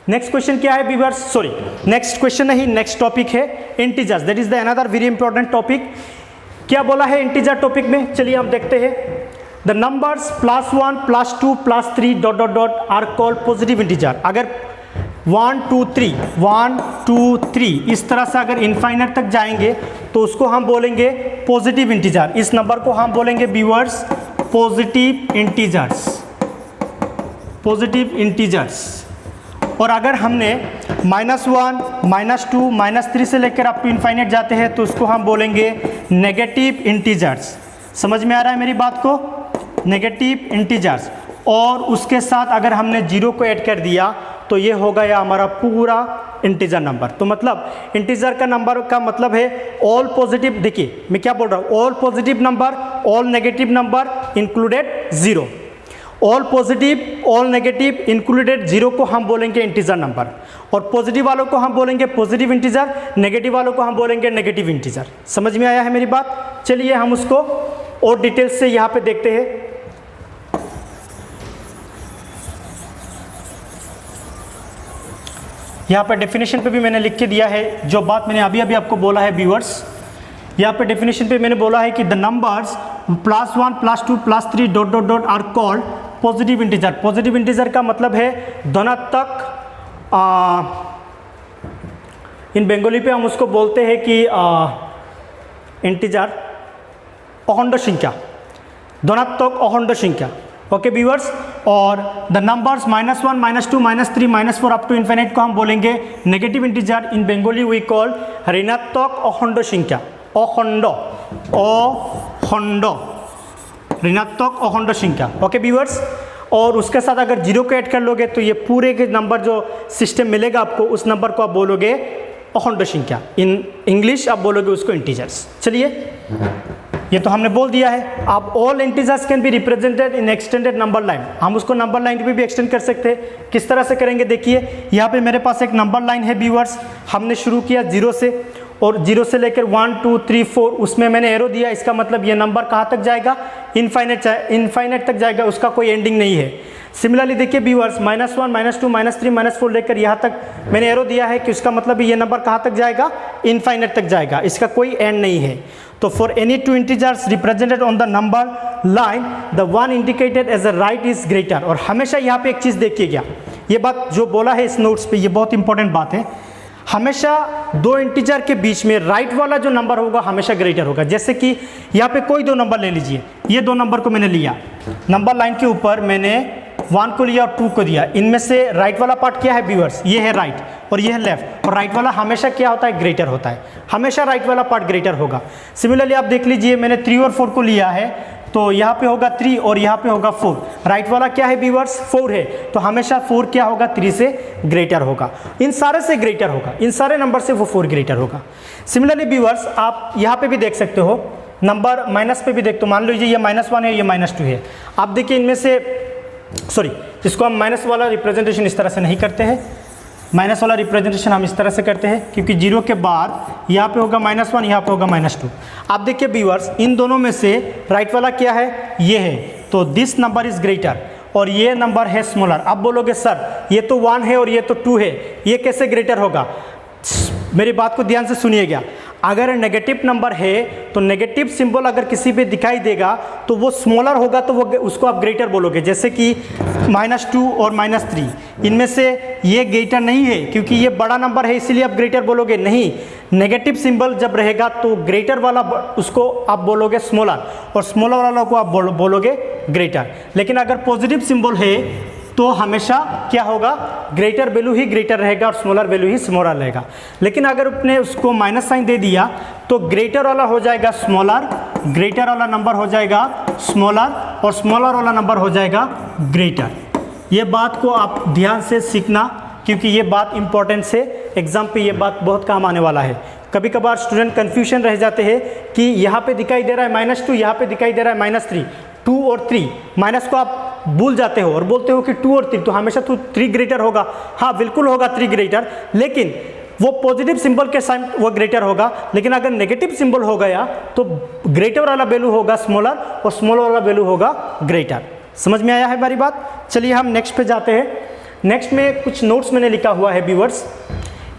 नेक्स्ट क्वेश्चन क्या है व्यूअर्स? सॉरी, नेक्स्ट क्वेश्चन नहीं, नेक्स्ट टॉपिक है integers. That is the another very important topic. क्या बोला है इंटीजर टॉपिक में? चलिए हम देखते हैं। The numbers +1 +2 +3 ... are called positive integer. अगर 1 2 3 1 2 3 इस तरह से अगर इनफाइनाइट तक जाएंगे तो उसको हम बोलेंगे पॉजिटिव इंटीजर। इस नंबर को हम बोलेंगे viewers positive integers, positive integers. और अगर हमने -1 -2 -3 से लेकर अप टू इनफाइनाइट जाते हैं तो उसको हम बोलेंगे नेगेटिव इंटीजर्स। समझ में आ रहा है मेरी बात को? Negative integers. और उसके साथ अगर हमने 0 को ऐड कर दिया तो ये हो गया हमारा पूरा इंटीजर नंबर। तो मतलब इंटीजर का नंबर का मतलब है ऑल पॉजिटिव। देखिए मैं क्या बोल रहा हूँ, all positive number, all negative number included 0। All positive, all negative included 0 को हम बोलेंगे इंटीजर नंबर, और पॉजिटिव वालों को हम बोलेंगे पॉजिटिव इंटीजर, नेगेटिव वालों को हम बोलेंगे नेगेटिव इंटीजर। समझ में आया है मेरी बात? चलिए हम उसको और डिटेल से यहाँ पे देखते हैं। यहाँ पर डेफिनेशन पे भी मैंने लिख के दिया है जो बात मैंने अभी अभी आपको बोला है व्यूअर्स। यहाँ पे डेफिनेशन पे मैंने बोला है कि the numbers +1 +2 +3 ... are called positive integer. Positive integer का मतलब है धनात्मक इन बंगाली पे हम उसको बोलते हैं कि इंटीजर अखंड संख्या, धनात्मक अखंड संख्या। ओके व्यूअर्स, और the numbers -1, -2, -3, -4 up to infinite को हम बोलेंगे negative integer. In Bengali we call ऋणात्मक अखंड संख्या, अखंड ऋणात्मक अखंड संख्या। ओके व्यूअर्स, और उसके साथ अगर जीरो को ऐड कर लोगे तो ये पूरे के नंबर जो सिस्टम मिलेगा आपको, उस नंबर को आप बोलोगे अखंड संख्या। इन इंग्लिश आप बोलोगे उसको इंटीजर्स। चलिए, ये तो हमने बोल दिया है। अब all integers can be represented in extended number line, हम उसको नंबर लाइन पे भी एक्सटेंड कर सकते हैं। किस तरह से करेंगे देखिए, यहाँ पे मेरे पास एक नंबर लाइन है व्यूअर्स। हमने शुरू किया 0 से, और 0 से लेकर 1 2 3 4, उसमें मैंने एरो दिया। इसका मतलब ये नंबर कहाँ तक जाएगा, इनफाइनाइट तक जाएगा, उसका कोई एंडिंग नहीं है। सिमिलरली देखिए व्यूअर्स, -1 -2 -3 -4 लेकर यहाँ तक मैंने एरो दिया है कि उसका मतलब ये नंबर कहाँ तक जाएगा, इनफाइनाइट तक जाएगा, इसका कोई एंड नहीं है। तो for any two integers represented on the number line, the one indicated as a right is greater. और हमेशा यहाँ पे एक चीज़ देखिएगा, ये बात जो बोला है इस नोट्स पे, ये बहुत इंपॉर्टेंट बात है। हमेशा दो इंटीजर के बीच में राइट वाला जो नंबर होगा हमेशा ग्रेटर होगा। जैसे कि यहाँ पे कोई दो नंबर ले लीजिए, ये दो नंबर को मैंने लिया, नंबर लाइन के ऊपर मैंने 1 को लिया और 2 को दिया। इनमें से राइट वाला पार्ट क्या है व्यूअर्स, ये है राइट और ये है लेफ्ट। और राइट वाला हमेशा क्या होता है, ग्रेटर होता है, हमेशा राइट वाला पार्ट ग्रेटर होगा। सिमिलरली आप देख लीजिए, मैंने 3 और 4 को लिया है, तो यहाँ पे होगा 3 और यहाँ पे होगा 4। राइट वाला क्या है व्यूअर्स, 4 है, तो हमेशा 4 क्या होगा, 3 से ग्रेटर होगा। इन सारे से ग्रेटर होगा, इन सारे नंबर से वो 4 ग्रेटर होगा। सिमिलरली व्यूअर्स, आप यहाँ पे भी देख सकते हो, नंबर माइनस पे भी देख, तो मान लीजिए ये -1 है, ये -2 है। आप देखिए इनमें से, सॉरी, इसको हम माइनस वाला रिप्रेजेंटेशन इस तरह से नहीं करते हैं, माइनस वाला रिप्रेजेंटेशन हम इस तरह से करते हैं, क्योंकि 0 के बाद यहाँ पे होगा -1, यहाँ पे होगा -2। आप देखिए व्यूअर्स, इन दोनों में से राइट वाला क्या है, ये है, तो दिस नंबर इज ग्रेटर और ये नंबर है स्मॉलर। आप बोलोगे सर ये तो 1 है और ये तो 2 है, ये कैसे ग्रेटर होगा? मेरी बात को ध्यान से सुनिएगा। अगर नेगेटिव नंबर है तो नेगेटिव सिंबल अगर किसी पे दिखाई देगा तो वो स्मॉलर होगा, तो वो उसको आप ग्रेटर बोलोगे। जैसे कि -2 और -3, इनमें से ये ग्रेटर नहीं है क्योंकि ये बड़ा नंबर है, इसीलिए आप ग्रेटर बोलोगे नहीं। नेगेटिव सिंबल जब रहेगा तो ग्रेटर वाला उसको आप बोलोगे स्मॉलर और स्मॉलर वाला को आप बोलोगे ग्रेटर। लेकिन अगर पॉजिटिव सिंबल है तो हमेशा क्या होगा, ग्रेटर वैल्यू ही ग्रेटर रहेगा और स्मॉलर वैल्यू ही स्मॉलर रहेगा। लेकिन अगर आपने उसको माइनस साइन दे दिया तो ग्रेटर वाला हो जाएगा स्मॉलर, ग्रेटर वाला नंबर हो जाएगा स्मॉलर और स्मॉलर वाला नंबर हो जाएगा ग्रेटर। ये बात को आप ध्यान से सीखना, क्योंकि ये बात इंपॉर्टेंट है, एग्जाम पे ये बात बहुत काम आने वाला है। कभी कभार स्टूडेंट कन्फ्यूजन रह जाते हैं कि यहाँ पे दिखाई दे रहा है -2, यहाँ पे दिखाई दे रहा है -3, 2 और 3, माइनस को आप भूल जाते हो और बोलते हो कि 2 और 3, तो हमेशा तो 3 ग्रेटर होगा। हाँ बिल्कुल होगा 3 ग्रेटर, लेकिन वो पॉजिटिव सिंबल के साथ वो ग्रेटर होगा। लेकिन अगर नेगेटिव सिंबल हो गया तो ग्रेटर वाला वैल्यू होगा स्मॉलर और स्मॉलर वाला वैल्यू होगा ग्रेटर। समझ में आया है हमारी बात? चलिए हम नेक्स्ट पे जाते हैं। नेक्स्ट में कुछ नोट्स मैंने लिखा हुआ है viewers.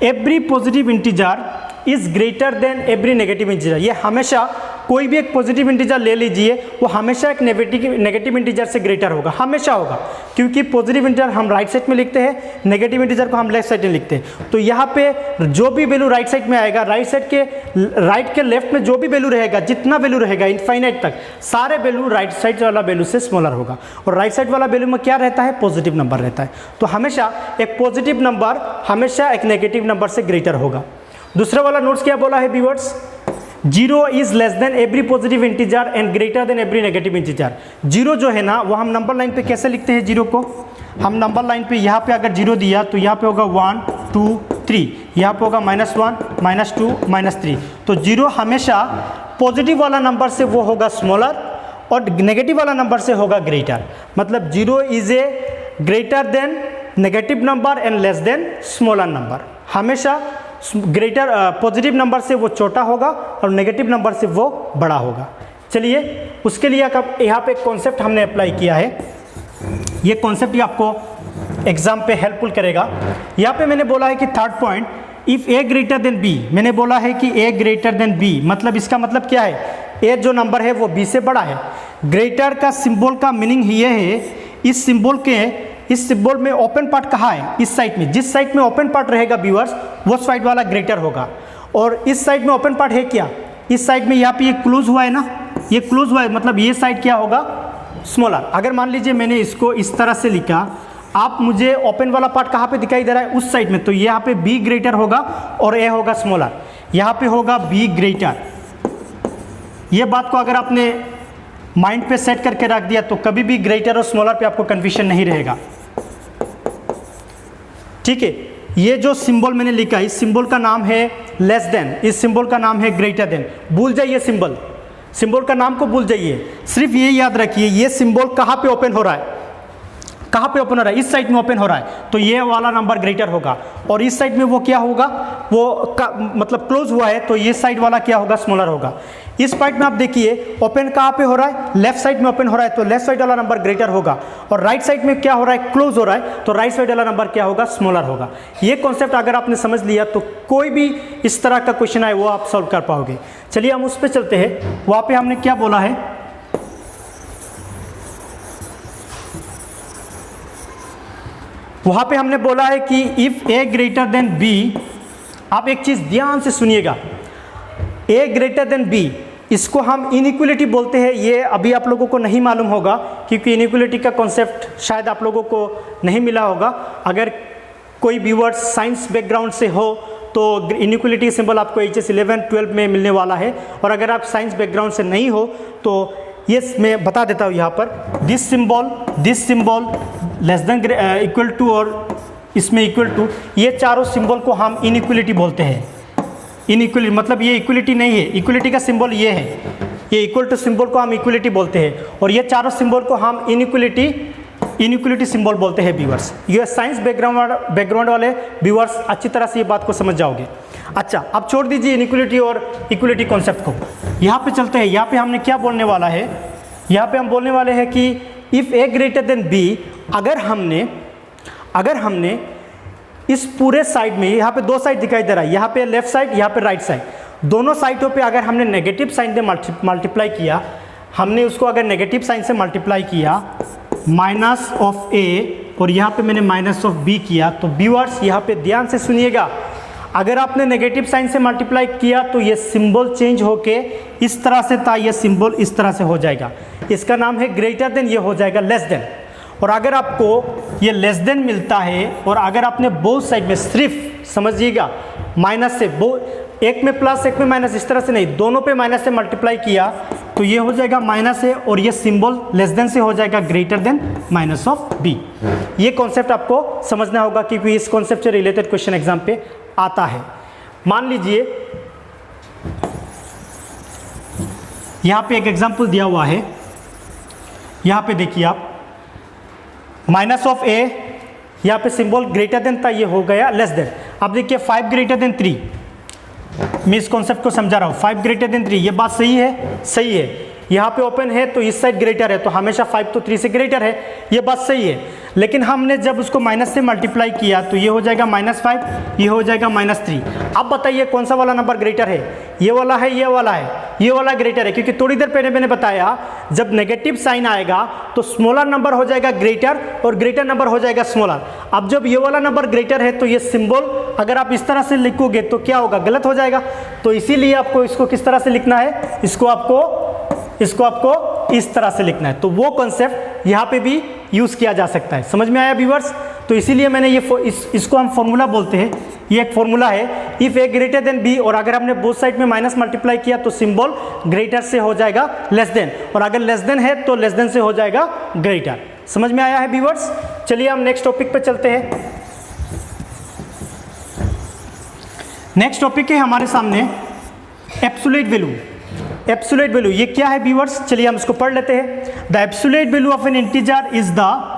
Every positive integer is greater than every negative integer. ये हमेशा कोई भी एक पॉजिटिव इंटीजर ले लीजिए, वो हमेशा एक नेगेटिव इंटीजर से ग्रेटर होगा, हमेशा होगा, क्योंकि पॉजिटिव इंटीजर हम राइट साइड में लिखते हैं, नेगेटिव इंटीजर को हम लेफ्ट साइड में लिखते हैं। तो यहाँ पे जो भी वैल्यू राइट साइड में आएगा, राइट के लेफ्ट में जो भी वैल्यू रहेगा, जितना वैल्यू रहेगा इनफाइनाइट तक, सारे वैल्यू राइट साइड वाला वैल्यू से स्मॉलर होगा। और राइट साइड वाला वैल्यू में क्या रहता है, पॉजिटिव नंबर रहता है। तो हमेशा एक पॉजिटिव नंबर हमेशा एक नेगेटिव नंबर से ग्रेटर होगा। दूसरा वाला नोट्स क्या बोला है viewers, 0 is less than every positive integer and greater than every negative integer. 0 जो है ना, वो हम नंबर लाइन पे कैसे लिखते हैं, 0 को हम नंबर लाइन पे यहाँ पे अगर 0 दिया तो यहाँ पे होगा 1 2 3, यहाँ पे होगा -1 -2 -3। तो 0 हमेशा पॉजिटिव वाला नंबर से वो होगा स्मॉलर और नेगेटिव वाला नंबर से होगा ग्रेटर। मतलब 0 is a greater then negative number and less than smaller number. हमेशा ग्रेटर पॉजिटिव नंबर से वो छोटा होगा और नेगेटिव नंबर से वो बड़ा होगा। चलिए उसके लिए यहाँ पे एक कॉन्सेप्ट हमने अप्लाई किया है, ये कॉन्सेप्ट ही आपको एग्जाम पे हेल्पफुल करेगा। यहाँ पे मैंने बोला है कि third point, if A greater than B, मैंने बोला है कि ए ग्रेटर देन बी, मतलब इसका मतलब क्या है, ए जो नंबर है वो बी से बड़ा है। ग्रेटर का सिंबल का मीनिंग ये है, इस सिंबल के इस सिंबल में ओपन पार्ट कहाँ है, इस साइड में। जिस साइड में ओपन पार्ट रहेगा व्यूअर्स वो साइड वाला ग्रेटर होगा, और इस साइड में ओपन पार्ट है क्या, इस साइड में यहाँ पे ये क्लोज हुआ है ना, ये क्लोज हुआ है, मतलब ये साइड क्या होगा, स्मॉलर। अगर मान लीजिए मैंने इसको इस तरह से लिखा, आप मुझे ओपन वाला पार्ट कहाँ पे दिखाई दे रहा है, उस साइड में, तो यहाँ पे बी ग्रेटर होगा और ए होगा स्मॉलर, यहाँ पे होगा बी ग्रेटर। ये बात को अगर आपने माइंड पे सेट करके रख दिया तो कभी भी ग्रेटर और स्मॉलर पे आपको कन्फ्यूजन नहीं रहेगा, ठीक है। ये जो सिंबल मैंने लिखा, इस सिंबल का नाम है लेस देन, इस सिंबल का नाम है ग्रेटर देन। भूल जाइए सिंबल का नाम को भूल जाइए, सिर्फ ये याद रखिए ये सिंबल कहाँ पे ओपन हो रहा है, कहाँ पे ओपन हो रहा है, इस साइड में ओपन हो रहा है, तो ये वाला नंबर ग्रेटर होगा, और इस साइड में वो क्या होगा, वो मतलब क्लोज हुआ है, तो ये साइड वाला क्या होगा, स्मॉलर होगा। इस पार्ट में आप देखिए ओपन कहाँ पे हो रहा है, लेफ्ट साइड में ओपन हो रहा है, तो लेफ्ट साइड वाला नंबर ग्रेटर होगा, और राइट साइड में क्या हो रहा है, क्लोज हो रहा है, तो राइट साइड वाला नंबर क्या होगा, स्मॉलर होगा। ये कॉन्सेप्ट अगर आपने समझ लिया तो कोई भी इस तरह का क्वेश्चन आए वो आप सॉल्व कर पाओगे। चलिए हम उस पर चलते हैं। वहाँ पे हमने क्या बोला है, वहाँ पे हमने बोला है कि if A greater than B, आप एक चीज़ ध्यान से सुनिएगा, ए ग्रेटर देन बी, इसको हम इनइक्वलिटी बोलते हैं। ये अभी आप लोगों को नहीं मालूम होगा क्योंकि इनइक्वलिटी का कॉन्सेप्ट शायद आप लोगों को नहीं मिला होगा। अगर कोई व्यूअर्स साइंस बैकग्राउंड से हो तो इनइक्वलिटी सिंबल आपको HS 11, 12 में मिलने वाला है, और अगर आप साइंस बैकग्राउंड से नहीं हो तो ये मैं बता देता हूँ यहाँ पर, this symbol less than equal to और इसमें इक्वल टू, ये चारों सिंबल को हम इनइक्वलिटी बोलते हैं। इनइक्वलिटी मतलब ये इक्वलिटी नहीं है, इक्वलिटी का सिंबल ये है, ये इक्वल टू सिंबल को हम इक्वलिटी बोलते हैं, और ये चारों सिंबल को हम इनइक्वलिटी सिंबल बोलते हैं व्यूअर्स। ये साइंस बैकग्राउंड वाले व्यूअर्स अच्छी तरह से ये बात को समझ जाओगे। अच्छा, अब छोड़ दीजिए इनइक्वलिटी और इक्वलिटी कॉन्सेप्ट को, यहाँ पे चलते हैं। यहाँ पे हमने क्या बोलने वाला है, यहाँ पे हम बोलने वाले हैं कि if A greater than B, अगर हमने इस पूरे साइड में, यहाँ पे दो साइड दिखाई दे रहा है, यहाँ पे लेफ्ट साइड, यहाँ पे राइट साइड, दोनों साइडों पे अगर हमने नेगेटिव साइन से मल्टीप्लाई किया, हमने उसको अगर नेगेटिव साइन से मल्टीप्लाई किया, माइनस ऑफ ए और यहाँ पे मैंने माइनस ऑफ बी किया, तो व्यूअर्स यहाँ पे ध्यान से सुनिएगा, अगर आपने नेगेटिव साइन से मल्टीप्लाई किया तो ये सिंबल चेंज होके इस तरह से था, ये सिंबल इस तरह से हो जाएगा, इसका नाम है ग्रेटर देन, ये हो जाएगा लेस देन। और अगर आपको ये लेस देन मिलता है और अगर आपने बोथ साइड में सिर्फ समझिएगा माइनस से, एक में प्लस एक में माइनस, इस तरह से नहीं, दोनों पे माइनस से मल्टीप्लाई किया तो ये हो जाएगा माइनस है, और ये सिंबल लेस देन से हो जाएगा greater than minus of B. ये कॉन्सेप्ट आपको समझना होगा क्योंकि इस कॉन्सेप्ट से रिलेटेड क्वेश्चन एग्जाम पे आता है। मान लीजिए यहाँ पे एक एग्जाम्पल दिया हुआ है, यहाँ पे देखिए आप, माइनस ऑफ ए, यहाँ पे सिंबल ग्रेटर देन था, ये हो गया लेस देन। अब देखिए 5 ग्रेटर देन 3, मैं इस कॉन्सेप्ट को समझा रहा हूँ, 5 ग्रेटर देन 3, ये बात सही है, सही है। यहाँ पे ओपन है तो इस साइड ग्रेटर है, तो हमेशा 5 तो 3 से ग्रेटर है, ये बात सही है। लेकिन हमने जब उसको माइनस से मल्टीप्लाई किया तो ये हो जाएगा -5, ये हो जाएगा -3। अब बताइए कौन सा वाला नंबर ग्रेटर है, ये वाला है, ये वाला है, ये वाला ग्रेटर है, क्योंकि थोड़ी देर पहले मैंने बताया जब नेगेटिव साइन आएगा तो स्मॉलर नंबर हो जाएगा ग्रेटर और ग्रेटर नंबर हो जाएगा स्मॉलर। अब जब ये वाला नंबर ग्रेटर है तो ये सिंबल अगर आप इस तरह से लिखोगे तो क्या होगा, गलत हो जाएगा। तो इसीलिए आपको इसको किस तरह से लिखना है, इसको आपको इस तरह से लिखना है। तो वो कॉन्सेप्ट यहाँ पे भी यूज़ किया जा सकता है। समझ में आया व्यूअर्स? तो इसीलिए मैंने ये इसको हम फॉर्मूला बोलते हैं, ये एक फॉर्मूला है, if A greater than B, और अगर हमने बोथ साइड में माइनस मल्टीप्लाई किया तो सिंबल ग्रेटर से हो जाएगा लेस देन, और अगर लेस देन है तो लेस देन से हो जाएगा ग्रेटर। समझ में आया है व्यूअर्स? चलिए हम नेक्स्ट टॉपिक पे चलते हैं। नेक्स्ट टॉपिक है हमारे सामने एब्सोल्यूट वैल्यू। एब्सोल्यूट वैल्यू ये क्या है व्यूअर्स? चलिए हम इसको पढ़ लेते हैं। The absolute value of an integer is the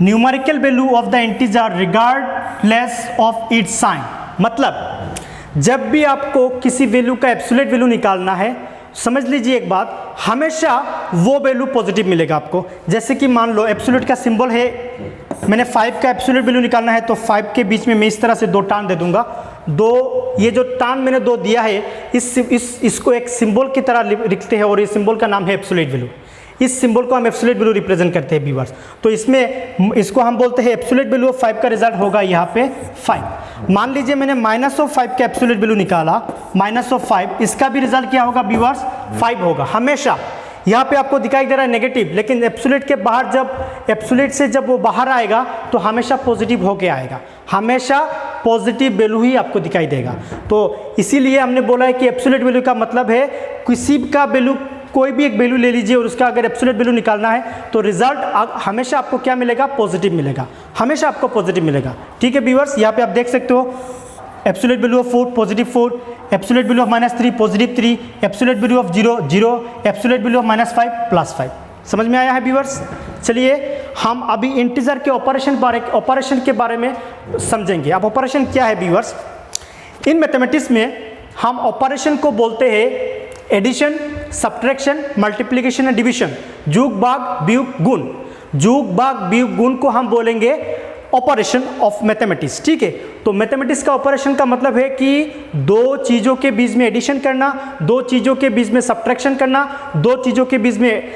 numerical value of the integer regardless of its sign. मतलब जब भी आपको किसी वैल्यू का एब्सोल्यूट वैल्यू निकालना है, समझ लीजिए एक बात, हमेशा वो वैल्यू पॉजिटिव मिलेगा आपको। जैसे कि मान लो एब्सोल्यूट का सिंबल है, मैंने 5 का एब्सोल्यूट वैल्यू निकालना है तो 5 के बीच में मैं इस तरह से 2 टान दे दूंगा। ये जो टान मैंने 2 दिया है इसको एक सिंबल की तरह लिखते हैं और ये सिंबल का नाम है एब्सोल्यूट वैल्यू। इस सिंबल को हम एब्सोल्यूट वैल्यू रिप्रेजेंट करते हैं व्यूअर्स। तो इसमें इसको हम बोलते हैं एब्सोल्यूट वैल्यू ऑफ 5 का रिजल्ट होगा यहाँ पे 5। मान लीजिए मैंने -5 का एब्सोल्यूट वैल्यू निकाला, -5, इसका भी रिजल्ट क्या होगा व्यूअर्स? 5 होगा। हमेशा यहाँ पे आपको दिखाई दे रहा है नेगेटिव, लेकिन एब्सोल्यूट के बाहर जब एब्सोल्यूट से जब वो बाहर आएगा तो हमेशा पॉजिटिव होके आएगा, हमेशा पॉजिटिव वैल्यू ही आपको दिखाई देगा। तो इसीलिए हमने बोला है कि एब्सोल्यूट वैल्यू का मतलब है किसी का वैल्यू, कोई भी एक वैल्यू ले लीजिए और उसका अगर एब्सोल्यूट वैल्यू निकालना है तो रिजल्ट हमेशा आपको क्या मिलेगा? पॉजिटिव मिलेगा, हमेशा आपको पॉजिटिव मिलेगा। ठीक है व्यूअर्स, यहाँ पे आप देख सकते हो absolute value of 4 positive 4, absolute value of -3 positive 3, absolute value of 0 0, absolute value of -5 +5। समझ में आया है व्यूअर्स? चलिए हम अभी इंटीजर के ऑपरेशन के बारे में समझेंगे। अब ऑपरेशन क्या है व्यूअर्स? इन मैथमेटिक्स में हम ऑपरेशन को बोलते हैं addition, subtraction, multiplication and division, जोग भाग वियोग गुण। जोग भाग वियोग गुण को हम बोलेंगे ऑपरेशन ऑफ मैथमेटिक्स। ठीक है, तो मैथमेटिक्स का ऑपरेशन का मतलब है कि दो चीज़ों के बीच में एडिशन करना, दो चीज़ों के बीच में सब्ट्रैक्शन करना, दो चीज़ों के बीच में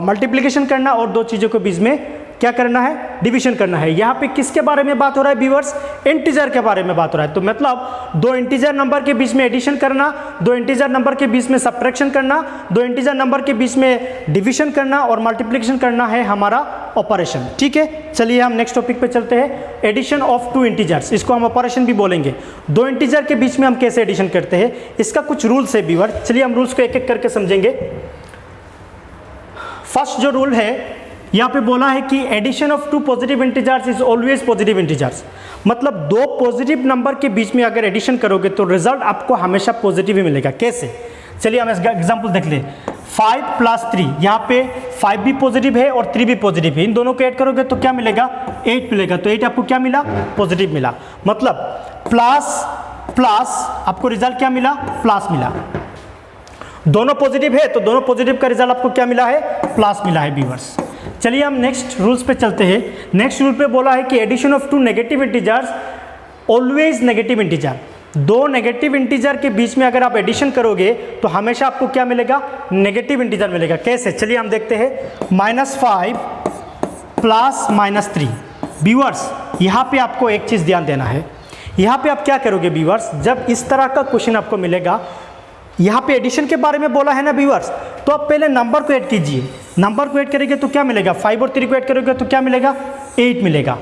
मल्टीप्लिकेशन करना और दो चीज़ों के बीच में क्या करना है? डिवीजन करना है। यहाँ पे किसके बारे में बात हो रहा है व्यूअर्स? इंटीजर के बारे में बात हो रहा है। तो मतलब दो इंटीजर नंबर के बीच में एडिशन करना, दो इंटीजर नंबर के बीच में सब्ट्रैक्शन करना, दो इंटीजर नंबर के बीच में डिवीजन करना और मल्टीप्लिकेशन करना है हमारा ऑपरेशन। ठीक है, चलिए हम नेक्स्ट टॉपिक पे चलते हैं। एडिशन ऑफ टू इंटीजर्स, इसको हम ऑपरेशन भी बोलेंगे। दो इंटीजर के बीच में हम कैसे एडिशन करते हैं, इसका कुछ रूल्स है व्यूअर्स। चलिए हम रूल्स को एक एक करके समझेंगे। फर्स्ट जो रूल है यहाँ पे बोला है कि addition of two positive integers is always positive integers. मतलब दो पॉजिटिव नंबर के बीच में अगर एडिशन करोगे तो रिजल्ट आपको हमेशा पॉजिटिव ही मिलेगा। कैसे? चलिए हम इसका एग्जांपल देख लें। 5 + 3, यहाँ पे 5 भी पॉजिटिव है और 3 भी पॉजिटिव है। इन दोनों को ऐड करोगे तो क्या मिलेगा? 8 मिलेगा। तो 8 आपको क्या मिला? पॉजिटिव मिला। मतलब प्लस प्लस आपको रिजल्ट क्या मिला? प्लस मिला। दोनों पॉजिटिव है तो दोनों पॉजिटिव का रिजल्ट आपको क्या मिला है? प्लस मिला है व्यूअर्स। चलिए हम नेक्स्ट रूल्स पे चलते हैं। नेक्स्ट रूल पे बोला है कि addition of two negative integers always negative integer. दो नेगेटिव इंटीजर के बीच में अगर आप एडिशन करोगे तो हमेशा आपको क्या मिलेगा? नेगेटिव इंटीजर मिलेगा। कैसे? चलिए हम देखते हैं। -5 + -3। व्यूअर्स यहाँ पे आपको एक चीज़ ध्यान देना है। यहाँ पे आप क्या करोगे व्यूअर्स? जब इस तरह का क्वेश्चन आपको मिलेगा, यहाँ पे एडिशन के बारे में बोला है ना व्यूअर्स, तो आप पहले नंबर को ऐड कीजिए। नंबर को ऐड करेंगे तो क्या मिलेगा? 5 और 3 को ऐड करोगे तो क्या मिलेगा? 8 मिलेगा।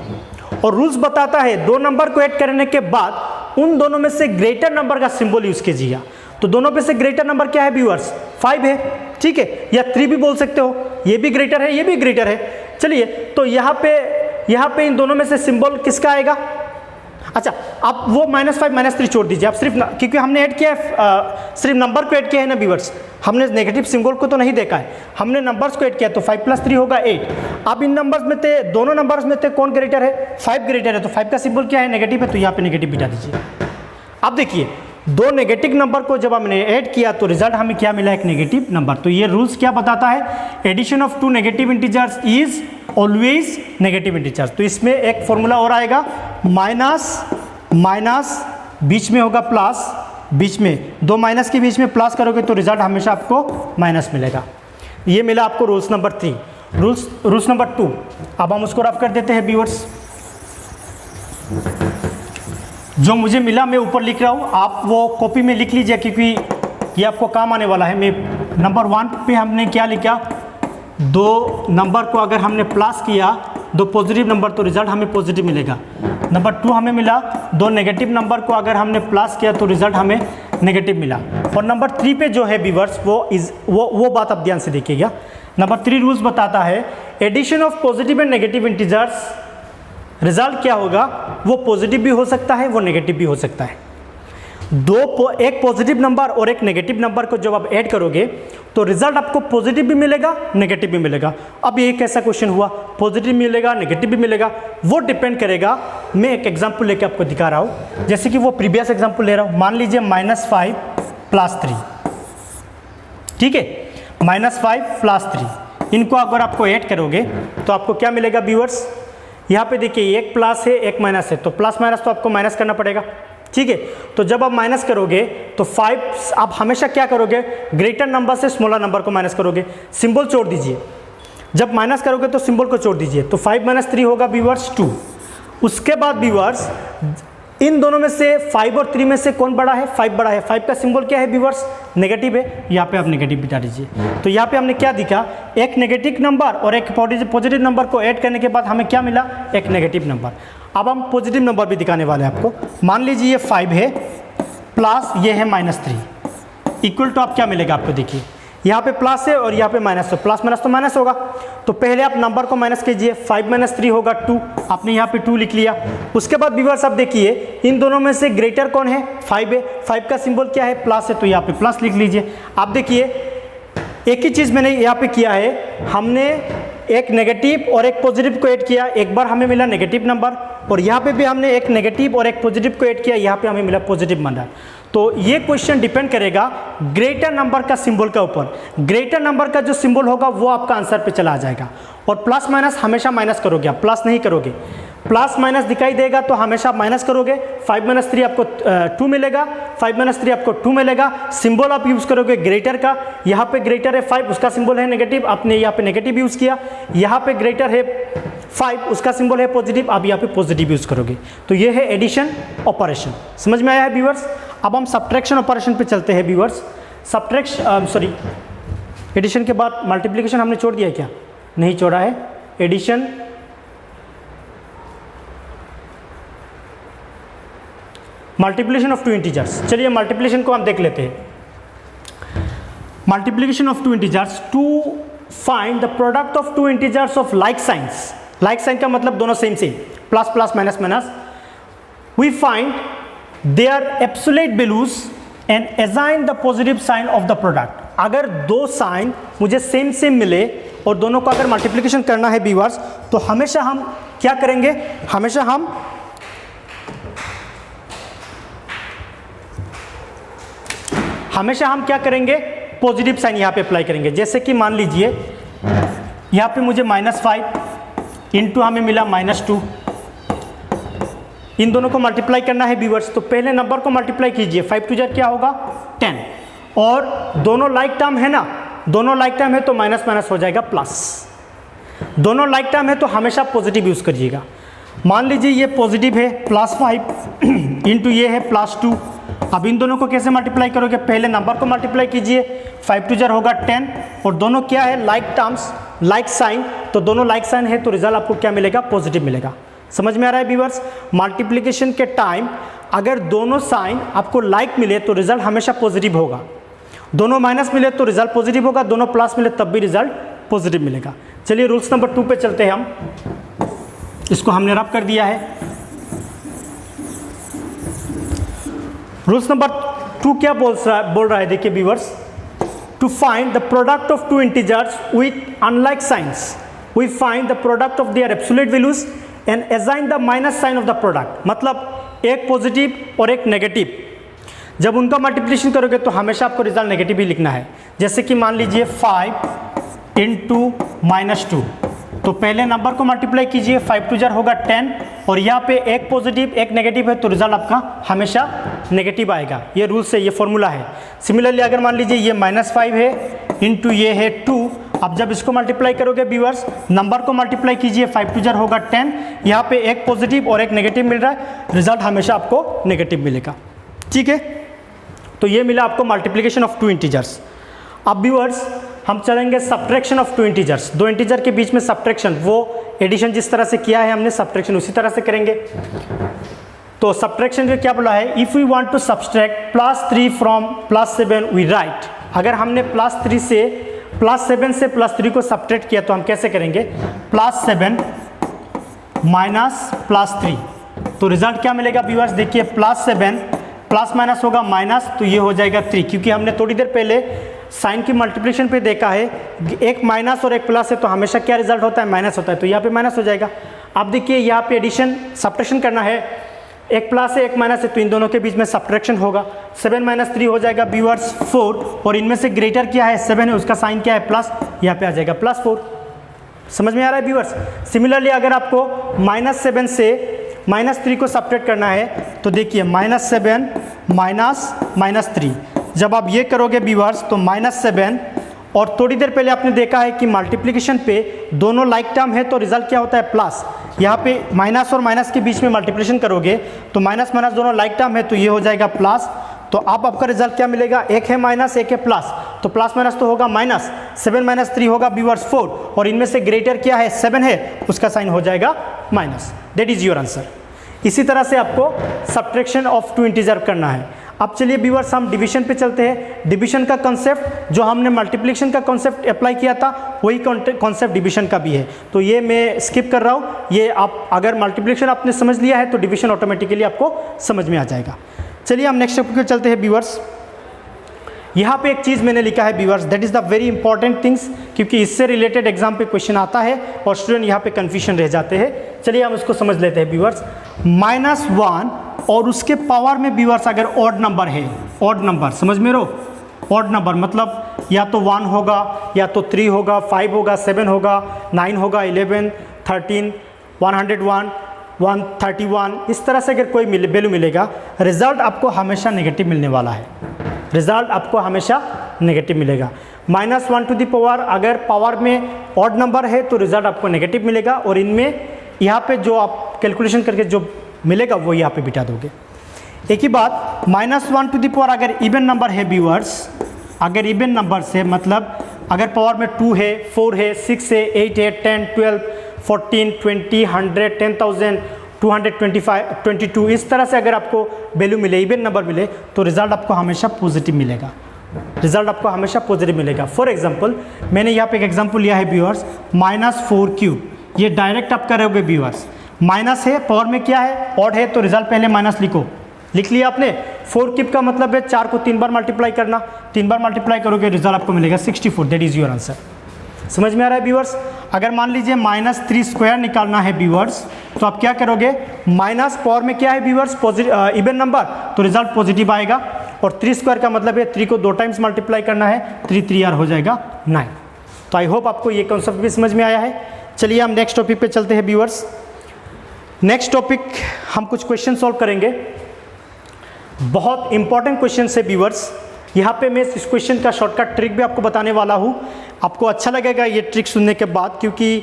और रूल्स बताता है दो नंबर को ऐड करने के बाद उन दोनों में से ग्रेटर नंबर का सिंबल यूज कीजिएगा। तो दोनों में से ग्रेटर नंबर क्या है व्यूअर्स? 5 है। ठीक है, या 3 भी बोल सकते हो, ये भी ग्रेटर है, ये भी ग्रेटर है। चलिए, तो यहाँ पे इन दोनों में से सिंबल किसका आएगा? अच्छा, आप वो -5 -3 छोड़ दीजिए। आप सिर्फ क्योंकि हमने ऐड किया है, सिर्फ नंबर को ऐड किया है ना व्यूअर्स, हमने नेगेटिव सिंबल को तो नहीं देखा है, हमने नंबर्स को ऐड किया। तो 5 + 3 होगा 8। अब इन नंबर्स में थे, दोनों नंबर्स में थे कौन ग्रेटर है? 5 ग्रेटर है। तो 5 का सिंबल क्या है? नेगेटिव है। तो यहाँ पे नेगेटिव बिठा दीजिए। अब देखिए, दो नेगेटिव नंबर को जब हमने ऐड किया तो रिजल्ट हमें क्या मिला? एक नेगेटिव नंबर। तो ये रूल्स क्या बताता है? Addition of two negative integers is always negative integers. तो इसमें एक फॉर्मूला और आएगा, माइनस बीच में होगा प्लस, बीच में दो माइनस के बीच में प्लस करोगे तो रिजल्ट हमेशा आपको माइनस मिलेगा। ये मिला आपको रूल्स नंबर 3। रूल्स नंबर 2, अब हम उसको रफ कर देते हैं व्यूअर्स। जो मुझे मिला मैं ऊपर लिख रहा हूँ, आप वो कॉपी में लिख लीजिए क्योंकि ये आपको काम आने वाला है। मैं नंबर 1 पे हमने क्या लिखा? दो नंबर को अगर हमने प्लस किया, दो पॉजिटिव नंबर, तो रिजल्ट हमें पॉजिटिव मिलेगा। नंबर 2 हमें मिला, दो नेगेटिव नंबर को अगर हमने प्लस किया तो रिजल्ट हमें नेगेटिव मिला। और नंबर 3 पे जो है व्यूअर्स वो बात आप ध्यान से देखिएगा। नंबर 3 रूल्स बताता है addition of positive and negative integers, result क्या होगा? वो पॉजिटिव भी हो सकता है, वो नेगेटिव भी हो सकता है। एक पॉजिटिव नंबर और एक नेगेटिव नंबर को जब आप ऐड करोगे तो रिजल्ट आपको पॉजिटिव भी मिलेगा, नेगेटिव भी मिलेगा। अब ये कैसा क्वेश्चन हुआ? पॉजिटिव मिलेगा, नेगेटिव भी मिलेगा, वो डिपेंड करेगा। मैं एक एग्जांपल लेके आपको दिखा रहा हूँ, जैसे कि वो प्रीवियस एग्जांपल ले रहा हूँ। मान लीजिए -5 + 3, ठीक है, -5 + 3, इनको अगर आपको ऐड करोगे तो आपको क्या मिलेगा व्यूअर्स? यहाँ पे देखिए, एक प्लस है, एक माइनस है, तो प्लस माइनस तो आपको माइनस करना पड़ेगा। ठीक है, तो जब आप माइनस करोगे तो 5, आप हमेशा क्या करोगे? ग्रेटर नंबर से स्मॉलर नंबर को माइनस करोगे। सिंबल छोड़ दीजिए, जब माइनस करोगे तो सिंबल को छोड़ दीजिए, तो 5 - 3 होगा व्यूअर्स 2। उसके बाद व्यूअर्स इन दोनों में से 5 और 3 में से कौन बड़ा है? 5 बड़ा है। 5 का सिंबल क्या है व्यूअर्स? नेगेटिव है। यहाँ पे आप नेगेटिव बिठा दीजिए। तो यहाँ पे हमने क्या दिखा? एक नेगेटिव नंबर और एक पॉजिटिव नंबर को ऐड करने के बाद हमें क्या मिला? एक नेगेटिव नंबर। अब हम पॉजिटिव नंबर भी दिखाने वाले हैं आपको। मान लीजिए ये 5 है प्लस ये है -3, इक्वल टू आप क्या मिलेगा आपको? देखिए यहाँ पे प्लस है और यहाँ पे माइनस, तो प्लस माइनस तो माइनस होगा। तो पहले आप नंबर को माइनस कीजिए, 5 - 3 होगा 2, आपने यहाँ पे 2 लिख लिया। उसके बाद व्यूअर्स आप देखिए इन दोनों में से ग्रेटर कौन है? 5 है। 5 का सिंबल क्या है? प्लस है, तो यहाँ पे प्लस लिख लीजिए। आप देखिए एक ही चीज़ मैंने यहाँ पे किया है, हमने एक नेगेटिव और एक पॉजिटिव को ऐड किया, एक बार हमें मिला नेगेटिव नंबर, और यहाँ पे भी हमने एक नेगेटिव और एक पॉजिटिव को ऐड किया, यहाँ पे हमें मिला पॉजिटिव नंबर। तो ये क्वेश्चन डिपेंड करेगा ग्रेटर नंबर का सिंबल के ऊपर। ग्रेटर नंबर का जो सिंबल होगा वो आपका आंसर पे चला जाएगा। और प्लस माइनस हमेशा माइनस करोगे, आप प्लस नहीं करोगे। प्लस माइनस दिखाई देगा तो हमेशा माइनस करोगे। 5 - 3 आपको 2 मिलेगा, 5 - 3 आपको 2 मिलेगा। सिंबल आप यूज़ करोगे ग्रेटर का, यहाँ पे ग्रेटर है 5, उसका सिंबल है नेगेटिव, आपने यहाँ पे नेगेटिव यूज़ किया। यहाँ पे ग्रेटर है 5, उसका सिंबल है पॉजिटिव, आप यहाँ पे पॉजिटिव यूज़ करोगे। तो ये है एडिशन ऑपरेशन। समझ में आया है व्यूअर्स? अब हम सब्ट्रैक्शन ऑपरेशन पे चलते हैं व्यूअर्स। एडिशन के बाद मल्टीप्लिकेशन हमने छोड़ दिया है क्या? नहीं छोड़ा है। Addition, multiplication of 2 integers. चलिए मल्टीप्लिकेशन को हम देख लेते हैं। Multiplication of 2 integers to find the product of 2 integers of like signs. Like sign का मतलब दोनों same same, plus plus minus minus. We find their absolute values and assign the positive sign of the product. अगर दो साइन मुझे सेम सेम मिले और दोनों को अगर मल्टीप्लिकेशन करना है व्यूअर्स, तो हमेशा हम क्या करेंगे? हमेशा हम क्या करेंगे? पॉजिटिव साइन यहाँ पे अप्लाई करेंगे। जैसे कि मान लीजिए यहाँ पे मुझे -5 इंटू हमें मिला -2, इन दोनों को मल्टीप्लाई करना है व्यूअर्स। तो पहले नंबर को मल्टीप्लाई कीजिए, 5 2 क्या होगा? 10, और दोनों लाइक टर्म है ना, दोनों लाइक टर्म है तो माइनस माइनस हो जाएगा प्लस। दोनों लाइक टर्म है तो हमेशा पॉजिटिव यूज़ करिएगा। मान लीजिए ये पॉजिटिव है +5 इंटू ये है +2। अब इन दोनों को कैसे मल्टीप्लाई करोगे? पहले नंबर को मल्टीप्लाई कीजिए, 5 2 होगा 10, और दोनों क्या है? लाइक टर्म्स, लाइक साइन, तो दोनों लाइक साइन है तो रिजल्ट आपको क्या मिलेगा? पॉजिटिव मिलेगा। समझ में आ रहा है व्यूअर्स? मल्टीप्लिकेशन के टाइम अगर दोनों साइन आपको लाइक मिले तो रिजल्ट हमेशा पॉजिटिव होगा, दोनों माइनस मिले तो रिजल्ट पॉजिटिव होगा, दोनों प्लस मिले तब भी रिजल्ट पॉजिटिव मिलेगा। चलिए रूल्स नंबर 2 पे चलते हैं हम। इसको हमने रब कर दिया है। रूल्स नंबर 2 क्या बोल रहा है? देखिए viewers, to find the product of 2 integers with unlike signs, we find the product of their absolute values and assign the minus sign of the product. मतलब एक पॉजिटिव और एक नेगेटिव, जब उनका मल्टीप्लिकेशन करोगे तो हमेशा आपको रिजल्ट नेगेटिव ही लिखना है। जैसे कि मान लीजिए 5 इंटू -2, तो पहले नंबर को मल्टीप्लाई कीजिए, 5 2 होगा 10, और यहाँ पे एक पॉजिटिव एक नेगेटिव है तो रिजल्ट आपका हमेशा नेगेटिव आएगा। ये रूल्स है, ये फॉर्मूला है। सिमिलरली अगर मान लीजिए ये -5 है इंटू ये है 2, अब जब इसको मल्टीप्लाई करोगे व्यूअर्स, नंबर को मल्टीप्लाई कीजिए, 5 2 होगा 10, यहाँ पे एक पॉजिटिव और एक नेगेटिव मिल रहा है, रिजल्ट हमेशा आपको नेगेटिव मिलेगा। ठीक है, तो ये मिला आपको मल्टीप्लिकेशन ऑफ 2 इंटीजर्स। अब व्यूअर्स हम चलेंगे सब्ट्रैक्शन ऑफ 2 इंटीजर्स। 2 इंटीजर के बीच में सब्ट्रैक्शन, वो एडिशन जिस तरह से किया है हमने, सब्ट्रैक्शन उसी तरह से करेंगे। तो सब्ट्रैक्शन में क्या बोला है? If we want to subtract +3 from +7 we write. अगर हमने +3 से +7 से +3 को सब्ट्रैक्ट किया तो हम कैसे करेंगे? +7 माइनस +3, तो रिजल्ट क्या मिलेगा व्यूअर्स? देखिए +7 प्लस माइनस होगा माइनस, तो ये हो जाएगा 3, क्योंकि हमने थोड़ी देर पहले साइन की मल्टीप्लिकेशन पे देखा है, एक माइनस और एक प्लस है तो हमेशा क्या रिजल्ट होता है? माइनस होता है, तो यहाँ पे माइनस हो जाएगा। अब देखिए यहाँ पे एडिशन सब्ट्रैक्शन करना है, एक प्लस है एक माइनस है तो इन दोनों के बीच में सब्ट्रैक्शन होगा। 7 - 3 हो जाएगा व्यूअर्स 4, और इनमें से ग्रेटर क्या है? 7 है, उसका साइन क्या है? प्लस, यहाँ पे आ जाएगा +4। समझ में आ रहा है व्यूअर्स? सिमिलरली अगर आपको -7 से -3 को सब्ट्रैक्ट करना है तो देखिए -7 - -3, जब आप ये करोगे व्यूअर्स तो -7 और थोड़ी देर पहले आपने देखा है कि मल्टीप्लिकेशन पे दोनों लाइक टर्म है तो रिजल्ट क्या होता है प्लस। यहाँ पे माइनस और माइनस के बीच में मल्टीप्लिकेशन करोगे तो माइनस माइनस दोनों लाइक टर्म है तो ये हो जाएगा प्लस। तो अब आपका रिजल्ट क्या मिलेगा, एक है माइनस एक है प्लस, तो प्लस माइनस तो होगा माइनस, 7 माइनस 3 होगा व्यूअर्स 4, और इनमें से ग्रेटर क्या है 7 है, उसका साइन हो जाएगा minus. That is your answer. इसी तरह से आपको सब्ट्रैक्शन ऑफ टू इंटीजर करना है। अब चलिए व्यूअर्स हम डिवीजन पे चलते हैं। डिवीजन का कॉन्सेप्ट जो हमने मल्टीप्लिकेशन का कॉन्सेप्ट अप्लाई किया था वही कॉन्सेप्ट डिवीजन का भी है, तो ये मैं स्किप कर रहा हूँ। ये आप अगर मल्टीप्लिकेशन आपने समझ लिया है तो डिवीजन ऑटोमेटिकली आपको समझ में आ जाएगा। चलिए हम नेक्स्ट टॉपिक पे चलते हैं व्यूअर्स। यहाँ पे एक चीज़ मैंने लिखा है viewers, that is the very important things, क्योंकि इससे रिलेटेड एग्जाम पे क्वेश्चन आता है और स्टूडेंट यहाँ पे कन्फ्यूजन रह जाते हैं। चलिए हम उसको समझ लेते हैं व्यूअर्स। -1 और उसके पावर में व्यूअर्स अगर ऑड नंबर है, ऑड नंबर समझ में रहो, ऑड नंबर मतलब या तो 1 होगा या तो 3 होगा, 5 होगा, 7 होगा, 9 होगा, 11, 13, 101, 131, इस तरह से अगर कोई वैल्यू मिलेगा, रिजल्ट आपको हमेशा नेगेटिव मिलने वाला है। रिजल्ट आपको हमेशा नेगेटिव मिलेगा। -1 टू द पावर अगर पावर में ऑड नंबर है तो रिजल्ट आपको नेगेटिव मिलेगा, और इनमें यहाँ पे जो आप कैलकुलेशन करके जो मिलेगा वो यहाँ पे बिठा दोगे। एक ही बात, -1 टू द पावर अगर इवन नंबर है व्यूअर्स, अगर इवन नंबर से मतलब अगर पावर में 2 है, 4 है, 6 है, 8 है, 10, 12, 14, 20, 100, 10,000, 225, 22, इस तरह से अगर आपको वैल्यू मिले, इवन नंबर मिले, तो रिजल्ट आपको हमेशा पॉजिटिव मिलेगा। रिजल्ट आपको हमेशा पॉजिटिव मिलेगा। फॉर एग्जांपल मैंने यहाँ पे एक एग्जांपल लिया है व्यूअर्स, -4 ये डायरेक्ट आप करोगे व्यूअर्स। माइनस है, पावर में क्या है ऑड है, तो रिजल्ट पहले माइनस लिखो, लिख लिया आपने। 4 का मतलब है 4 को 3 बार मल्टीप्लाई करना, 3 बार मल्टीप्लाई करोगे रिजल्ट आपको मिलेगा 64। That is your answer. समझ में आ रहा है व्यूअर्स। अगर मान लीजिए -3² निकालना है व्यूअर्स, तो आप क्या करोगे, माइनस पावर में क्या है व्यूअर्स इवन नंबर, तो रिजल्ट पॉजिटिव आएगा, और 3² का मतलब है 3 को 2 टाइम्स मल्टीप्लाई करना है, 3 3 हो जाएगा 9। तो आई होप आपको ये कॉन्सेप्ट भी समझ में आया है। चलिए हम नेक्स्ट टॉपिक पे चलते हैं व्यूअर्स। नेक्स्ट टॉपिक हम कुछ क्वेश्चन सॉल्व करेंगे, बहुत इंपॉर्टेंट क्वेश्चन है व्यूअर्स। यहाँ पे मैं इस क्वेश्चन का शॉर्टकट ट्रिक भी आपको बताने वाला हूँ। आपको अच्छा लगेगा ये ट्रिक सुनने के बाद, क्योंकि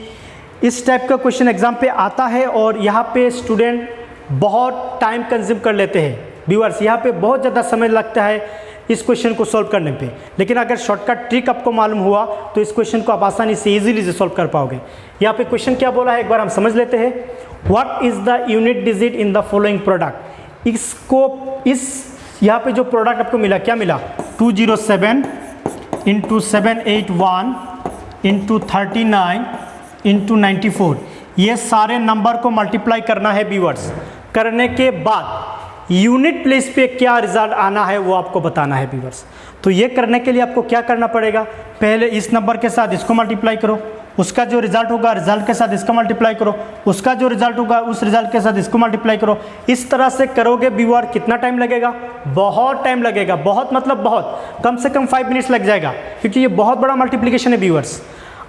इस टाइप का क्वेश्चन एग्जाम पे आता है और यहाँ पे स्टूडेंट बहुत टाइम कंज्यूम कर लेते हैं व्यूअर्स। यहाँ पे बहुत ज़्यादा समय लगता है इस क्वेश्चन को सॉल्व करने पे, लेकिन अगर शॉर्टकट ट्रिक आपको मालूम हुआ तो इस क्वेश्चन को आप आसानी से इजीली से सॉल्व कर पाओगे। यहाँ पे क्वेश्चन क्या बोला है एक बार हम समझ लेते हैं। What is the unit digit in the following product. इसको यहाँ पे जो प्रोडक्ट आपको मिला क्या मिला, 207 × 781 × 39 × 94। ये सारे नंबर को मल्टीप्लाई करना है व्यूअर्स। करने के बाद यूनिट प्लेस पे क्या रिजल्ट आना है वो आपको बताना है व्यूअर्स। तो ये करने के लिए आपको क्या करना पड़ेगा, पहले इस नंबर के साथ इसको मल्टीप्लाई करो, उसका जो रिजल्ट होगा रिजल्ट के साथ इसका मल्टीप्लाई करो, उसका जो रिजल्ट होगा उस रिजल्ट के साथ इसको मल्टीप्लाई करो। इस तरह से करोगे व्यूअर, कितना टाइम लगेगा, बहुत टाइम लगेगा, बहुत मतलब बहुत, कम से कम 5 मिनट्स लग जाएगा, क्योंकि ये बहुत बड़ा मल्टीप्लिकेशन है व्यूअर्स।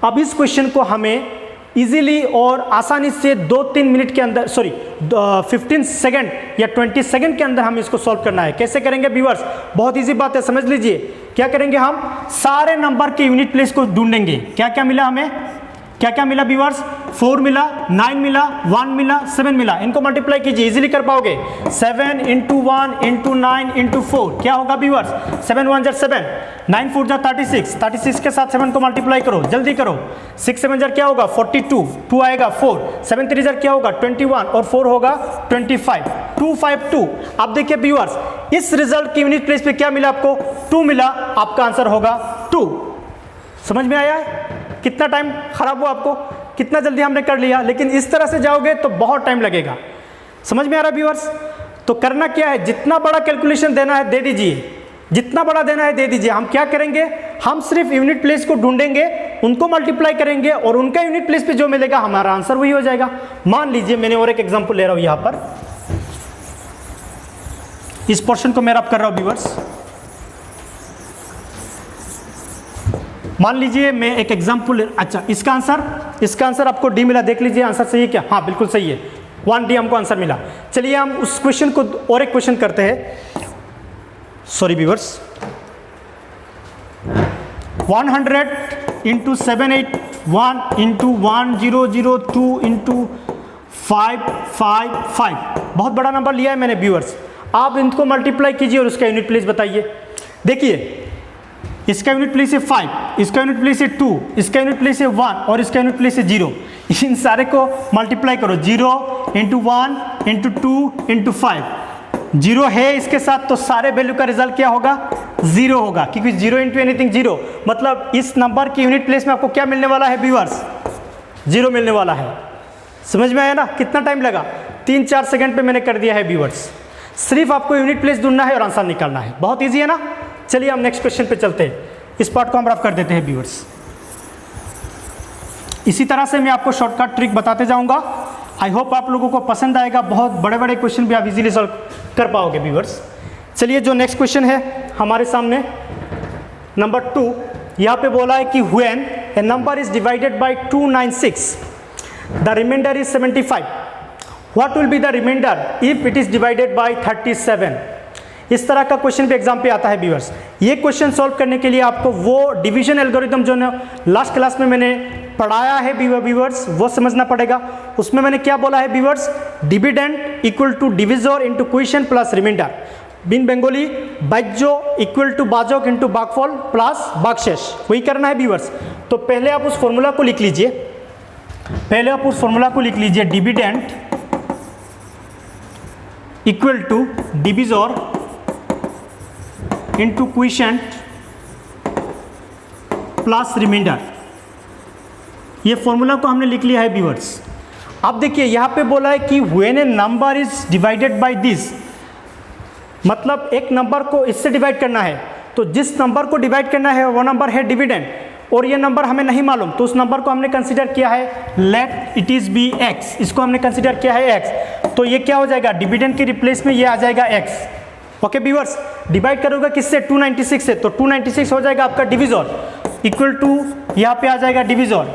अब इस क्वेश्चन को हमें इजीली और आसानी से 2-3 मिनट के अंदर 15 सेकंड या 20 सेकंड के अंदर हम इसको सॉल्व करना है। कैसे करेंगे व्यूअर्स, बहुत इजी बात है, समझ लीजिए। क्या करेंगे, हम सारे नंबर के यूनिट प्लेस को ढूंढेंगे। क्या क्या मिला हमें, क्या क्या मिला व्यूअर्स, 4 मिला, 9 मिला, 1 मिला, 7 मिला, इनको मल्टीप्लाई कीजिए, इजीली कर पाओगे। 7 × 1 × 9 × 4 क्या होगा व्यूअर्स, 7 × 1 = 7, 9 × 4 = 36, 36 के साथ 7 को मल्टीप्लाई करो, जल्दी करो। 6 × 7 क्या होगा 42, 2 आएगा 4, 7 × 3 क्या होगा 21 और 4 होगा 25, 252। अब देखिए व्यूअर्स, इस रिजल्ट की यूनिट प्लेस पे क्या मिला आपको, 2 मिला, आपका आंसर होगा 2। समझ में आया है, कितना टाइम खराब हुआ आपको, कितना जल्दी हमने कर लिया, लेकिन इस तरह से जाओगे तो बहुत टाइम लगेगा। समझ में आ रहा है व्यूअर्स। तो करना क्या है, जितना बड़ा कैलकुलेशन देना है दे दीजिए, जितना बड़ा देना है दे दीजिए। हम क्या करेंगे, हम सिर्फ यूनिट प्लेस को ढूंढेंगे, उनको मल्टीप्लाई करेंगे और उनका यूनिट प्लेस पे जो मिलेगा हमारा आंसर वही हो जाएगा। मान लीजिए मैंने और एक एग्जांपल ले रहा हूं, यहां पर इस पोर्शन को मैं रब कर रहा हूं व्यूअर्स। मान लीजिए मैं एक एग्जांपल, अच्छा इसका आंसर आपको डी मिला, देख लीजिए आंसर सही है क्या, हाँ बिल्कुल सही है, 1D हमको आंसर मिला। चलिए हम उस क्वेश्चन को और एक क्वेश्चन करते हैं। Sorry viewers, 100 into 781 into 1002 into 555, बहुत बड़ा नंबर लिया है मैंने व्यूअर्स। आप इनको मल्टीप्लाई कीजिए और उसका यूनिट प्लेस बताइए। देखिए इसका यूनिट प्लेस है 5, इसका यूनिट प्लेस है 2, इसका यूनिट प्लेस है 1 और इसका यूनिट प्लेस है 0। इन सारे को मल्टीप्लाई करो, 0 इंटू 1 इंटू 2 इंटू 5, 0 है इसके साथ तो सारे वैल्यू का रिजल्ट क्या होगा, 0 होगा, क्योंकि 0 इंटू एनीथिंग 0, मतलब इस नंबर के यूनिट प्लेस में आपको क्या मिलने वाला है व्यूअर्स, 0 मिलने वाला है। समझ में आया ना? कितना टाइम लगा, 3-4 सेकंड पे मैंने कर दिया है व्यूअर्स। सिर्फ आपको यूनिट प्लेस ढूंढना है और आंसर निकालना है, बहुत ईजी है ना। चलिए हम नेक्स्ट क्वेश्चन पे चलते हैं, इस पार्ट को हम रफ कर देते हैं व्यूअर्स। इसी तरह से मैं आपको शॉर्टकट ट्रिक बताते जाऊंगा। आई होप आप लोगों को पसंद आएगा, बहुत बड़े बड़े क्वेश्चन भी आप इजीली सॉल्व कर पाओगे व्यूअर्स। चलिए जो नेक्स्ट क्वेश्चन है हमारे सामने, नंबर 2, यहाँ पे बोला है कि when a number is divided by 296 the remainder is 75, what will be the remainder if it is divided by 37। इस तरह का क्वेश्चन भी एग्जाम पे आता है व्यूअर्स। ये क्वेश्चन सॉल्व करने के लिए आपको वो डिवीजन एल्गोरिथम जो ना लास्ट क्लास में मैंने पढ़ाया है व्यूअर्स, वो समझना पड़ेगा। उसमें मैंने क्या बोला है viewers, dividend equal to divisor into question plus remainder, बिन बंगाली बाज्यो इक्वल टू बाजक इंटू बागफल प्लस बागशेष, वही करना है व्यूअर्स। तो पहले आप उस फॉर्मूला को लिख लीजिए, dividend equal to divisor into question plus remainder, ये फॉर्मूला को हमने लिख लिया है व्यूअर्स। अब देखिए यहाँ पे बोला है कि when a number is divided by this, मतलब एक नंबर को इससे डिवाइड करना है, तो जिस नंबर को डिवाइड करना है वो नंबर है डिविडेंड, और ये नंबर हमें नहीं मालूम, तो उस नंबर को हमने कंसीडर किया है let it is be x, इसको हमने कंसीडर किया है एक्स। तो ये क्या हो जाएगा, डिविडेंड के रिप्लेस में ये आ जाएगा एक्स। ओके व्यूअर्स, डिवाइड करोगे किससे, 296 से, तो 296 हो जाएगा आपका डिविजर इक्वल टू, यहाँ पे आ जाएगा डिविजर,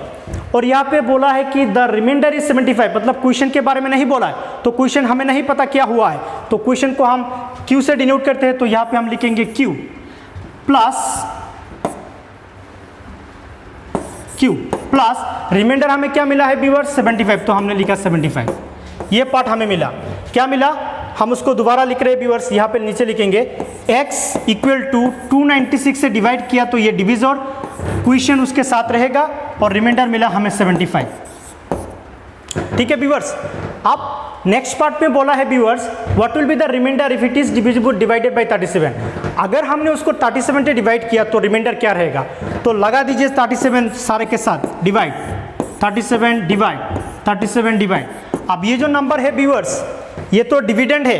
और यहाँ पे बोला है कि द रिमाइंडर इज 75, मतलब क्वेश्चन के बारे में नहीं बोला है, तो क्वेश्चन हमें नहीं पता क्या हुआ है, तो क्वेश्चन को हम क्यू से डिनोट करते हैं, तो यहाँ पे हम लिखेंगे क्यू प्लस रिमाइंडर हमें क्या मिला है व्यूअर्स, 75, तो हमने लिखा 75। ये पार्ट हमें मिला, क्या मिला, हम उसको दोबारा लिख रहे हैं व्यूअर्स, यहाँ पे नीचे लिखेंगे x इक्वल टू 296 से डिवाइड किया तो ये डिविजर, क्वेश्चन उसके साथ रहेगा और रिमाइंडर मिला हमें 75। ठीक है व्यूअर्स। अब नेक्स्ट पार्ट में बोला है viewers, what will be the remainder if it is divisible divided by 37। अगर हमने उसको 37 से डिवाइड किया तो रिमाइंडर क्या रहेगा, तो लगा दीजिए 37 सारे के साथ, डिवाइड 37 डिवाइड। अब ये जो नंबर है व्यूअर्स, ये तो डिविडेंड है,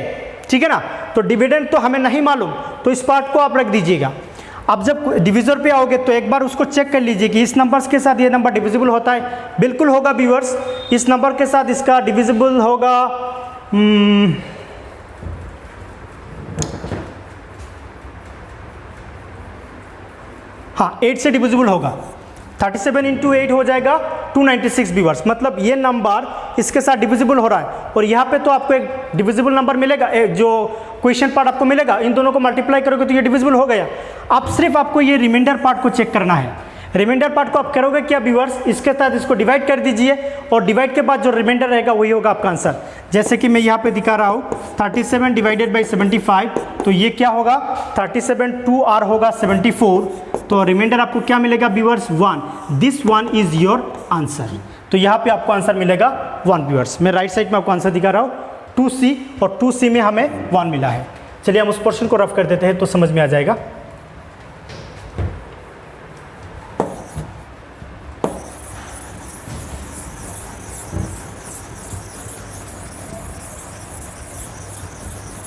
ठीक है ना, तो डिविडेंड तो हमें नहीं मालूम, तो इस पार्ट को आप रख दीजिएगा। अब जब डिविजर पे आओगे तो एक बार उसको चेक कर लीजिए कि इस नंबर्स के साथ ये नंबर डिविजिबल होता है, बिल्कुल होगा व्यूअर्स, इस नंबर के साथ इसका डिविजिबल होगा, हाँ 8 से डिविजिबल होगा, 37 इंटू 8 हो जाएगा 296 व्यूअर्स, मतलब ये नंबर इसके साथ डिविजिबल हो रहा है, और यहाँ पे तो आपको एक डिविजिबल नंबर मिलेगा, जो क्वेश्चन पार्ट आपको मिलेगा, इन दोनों को मल्टीप्लाई करोगे तो ये डिविजिबल हो गया। अब सिर्फ आपको ये रिमाइंडर पार्ट को चेक करना है। रिमाइंडर पार्ट को आप करोगे क्या व्यूअर्स, इसके साथ इसको डिवाइड कर दीजिए, और डिवाइड के बाद जो रिमाइंडर रहेगा वही होगा आपका आंसर। जैसे कि मैं यहाँ पे दिखा रहा हूँ 37 डिवाइडेड बाई 75, तो ये क्या होगा, 37 2R होगा 74, तो रिमाइंडर आपको क्या मिलेगा viewers, 1। This 1 is your answer. तो यहाँ पे आपको आंसर मिलेगा 1 व्यूअर्स। मैं राइट साइड में आपको आंसर दिखा रहा हूँ 2C, और 2C में हमें 1 मिला है। चलिए हम उस पोर्शन को रफ कर देते हैं तो समझ में आ जाएगा।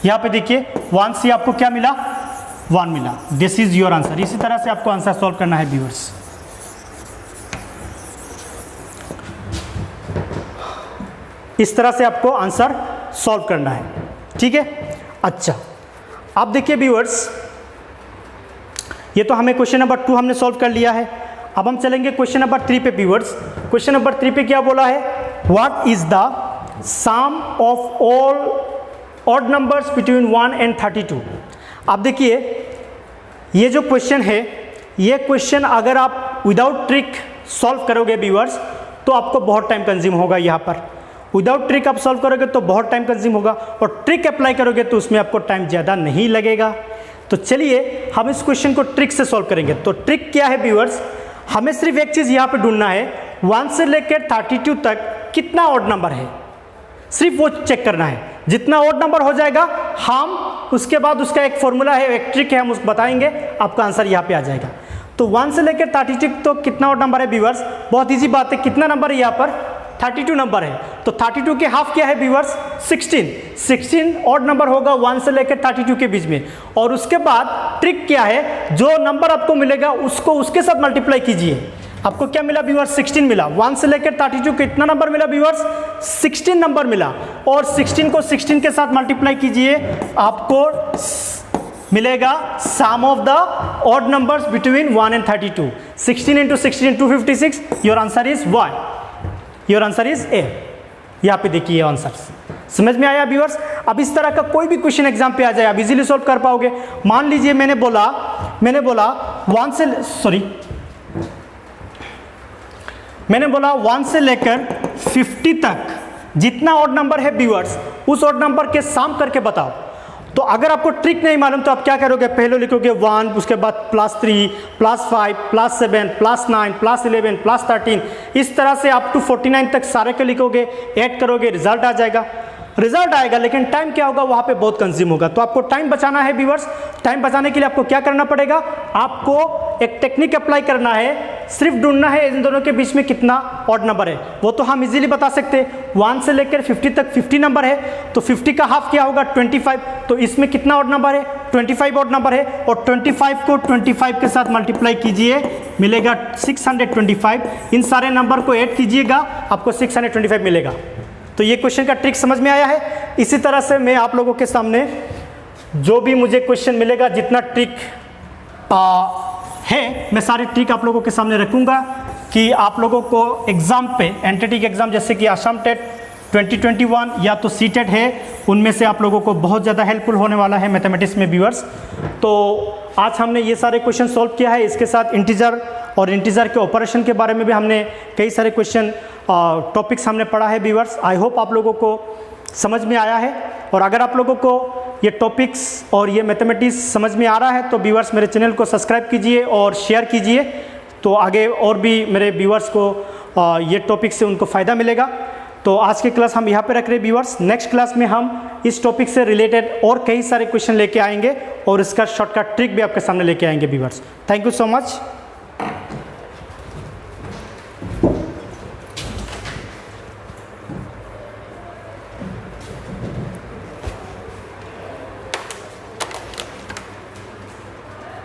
यहाँ पे देखिए 1C आपको क्या मिला, 1 मिला, दिस इज योर आंसर। इसी तरह से आपको आंसर सॉल्व करना है व्यूअर्स। इस तरह से आपको आंसर सॉल्व करना है, ठीक है। अच्छा अब देखिए व्यूअर्स, ये तो हमें क्वेश्चन नंबर 2 हमने सॉल्व कर लिया है। अब हम चलेंगे क्वेश्चन नंबर 3 पे व्यूअर्स। क्वेश्चन नंबर 3 पे क्या बोला है, what is the sum of all odd numbers between 1 and 32। अब देखिए ये जो क्वेश्चन है ये क्वेश्चन अगर आप विदाउट ट्रिक सॉल्व करोगे व्यूअर्स तो आपको बहुत टाइम कंज्यूम होगा। यहाँ पर विदाउट ट्रिक आप सॉल्व करोगे तो बहुत टाइम कंज्यूम होगा, और ट्रिक अप्लाई करोगे तो उसमें आपको टाइम ज़्यादा नहीं लगेगा। तो चलिए हम इस क्वेश्चन को ट्रिक से सॉल्व करेंगे। तो ट्रिक क्या है व्यूअर्स, हमें सिर्फ एक चीज़ यहाँ पे ढूंढना है, 1 से लेकर 32 तक कितना ऑड नंबर है, सिर्फ वो चेक करना है। जितना ऑड नंबर हो जाएगा हम उसके बाद उसका एक फॉर्मूला है, एक ट्रिक है, हम उसको बताएंगे, आपका आंसर यहाँ पे आ जाएगा। तो 1 से लेकर 32 तो कितना ऑड नंबर है व्यूअर्स, बहुत इजी बात है, कितना नंबर है यहाँ पर 32 नंबर है। तो 32 के हाफ क्या है व्यूअर्स 16 ऑड नंबर होगा 1 से लेकर 32 के बीच में। और उसके बाद ट्रिक क्या है, जो नंबर आपको मिलेगा उसको उसके साथ मल्टीप्लाई कीजिए। आपको क्या मिला व्यूअर्स 16 मिला, 1 से लेकर 32 कितना नंबर मिला व्यूअर्स 16 नंबर मिला, और 16 को 16 के साथ मल्टीप्लाई कीजिए, आपको मिलेगा sum of the odd numbers between 1 and 32। 16 into 16 256, your answer is 1, your answer is A. यहाँ पे देखिए आंसर समझ में आया व्यूअर्स। अब इस तरह का कोई भी क्वेश्चन एग्जाम पे आ जाए आप इजीली सॉल्व कर पाओगे। मान लीजिए मैंने बोला 1 से लेकर 50 तक जितना ऑड नंबर है व्यूअर्स उस ऑड नंबर के सम करके बताओ। तो अगर आपको ट्रिक नहीं मालूम तो आप क्या करोगे, पहले लिखोगे 1, उसके बाद +3, +5, +7, +9, +11, +13, इस तरह से अप टू 49 तक सारे के लिखोगे, ऐड करोगे, रिजल्ट आ जाएगा। रिजल्ट आएगा लेकिन टाइम क्या होगा, वहाँ पे बहुत कंज्यूम होगा। तो आपको टाइम बचाना है व्यूअर्स। टाइम बचाने के लिए आपको क्या करना पड़ेगा, आपको एक टेक्निक अप्लाई करना है, सिर्फ ढूंढना है इन दोनों के बीच में कितना ऑड नंबर है। वो तो हम इजीली बता सकते हैं, 1 से लेकर 50 तक 50 नंबर है, तो 50 का हाफ क्या होगा 25। तो इसमें कितना ऑड नंबर है 25 ऑड नंबर है, और 25 को 25 के साथ मल्टीप्लाई कीजिए, मिलेगा 625। इन सारे नंबर को ऐड कीजिएगा, आपको 625 मिलेगा। तो ये क्वेश्चन का ट्रिक समझ में आया है। इसी तरह से मैं आप लोगों के सामने जो भी मुझे क्वेश्चन मिलेगा, जितना ट्रिक है, मैं सारी ट्रिक आप लोगों के सामने रखूँगा कि आप लोगों को एग्ज़ाम पे एंट्रेटिक एग्ज़ाम जैसे कि असम टेट 2021 या तो सीटेट है, उनमें से आप लोगों को बहुत ज़्यादा हेल्पफुल होने वाला है मैथमेटिक्स में व्यूअर्स। तो आज हमने ये सारे क्वेश्चन सॉल्व किया है। इसके साथ इंटीजर और इंटीजर के ऑपरेशन के बारे में भी हमने कई सारे क्वेश्चन टॉपिक्स हमने पढ़ा है व्यूअर्स। आई होप आप लोगों को समझ में आया है। और अगर आप लोगों को ये टॉपिक्स और ये मैथमेटिक्स समझ में आ रहा है तो व्यूअर्स मेरे चैनल को सब्सक्राइब कीजिए और शेयर कीजिए, तो आगे और भी मेरे व्यूअर्स को ये टॉपिक से उनको फ़ायदा मिलेगा। तो आज की क्लास हम यहाँ पे रख रहे हैं व्यूअर्स। नेक्स्ट क्लास में हम इस टॉपिक से रिलेटेड और कई सारे क्वेश्चन लेके आएंगे और इसका शॉर्टकट ट्रिक भी आपके सामने लेके आएंगे viewers. Thank you so much.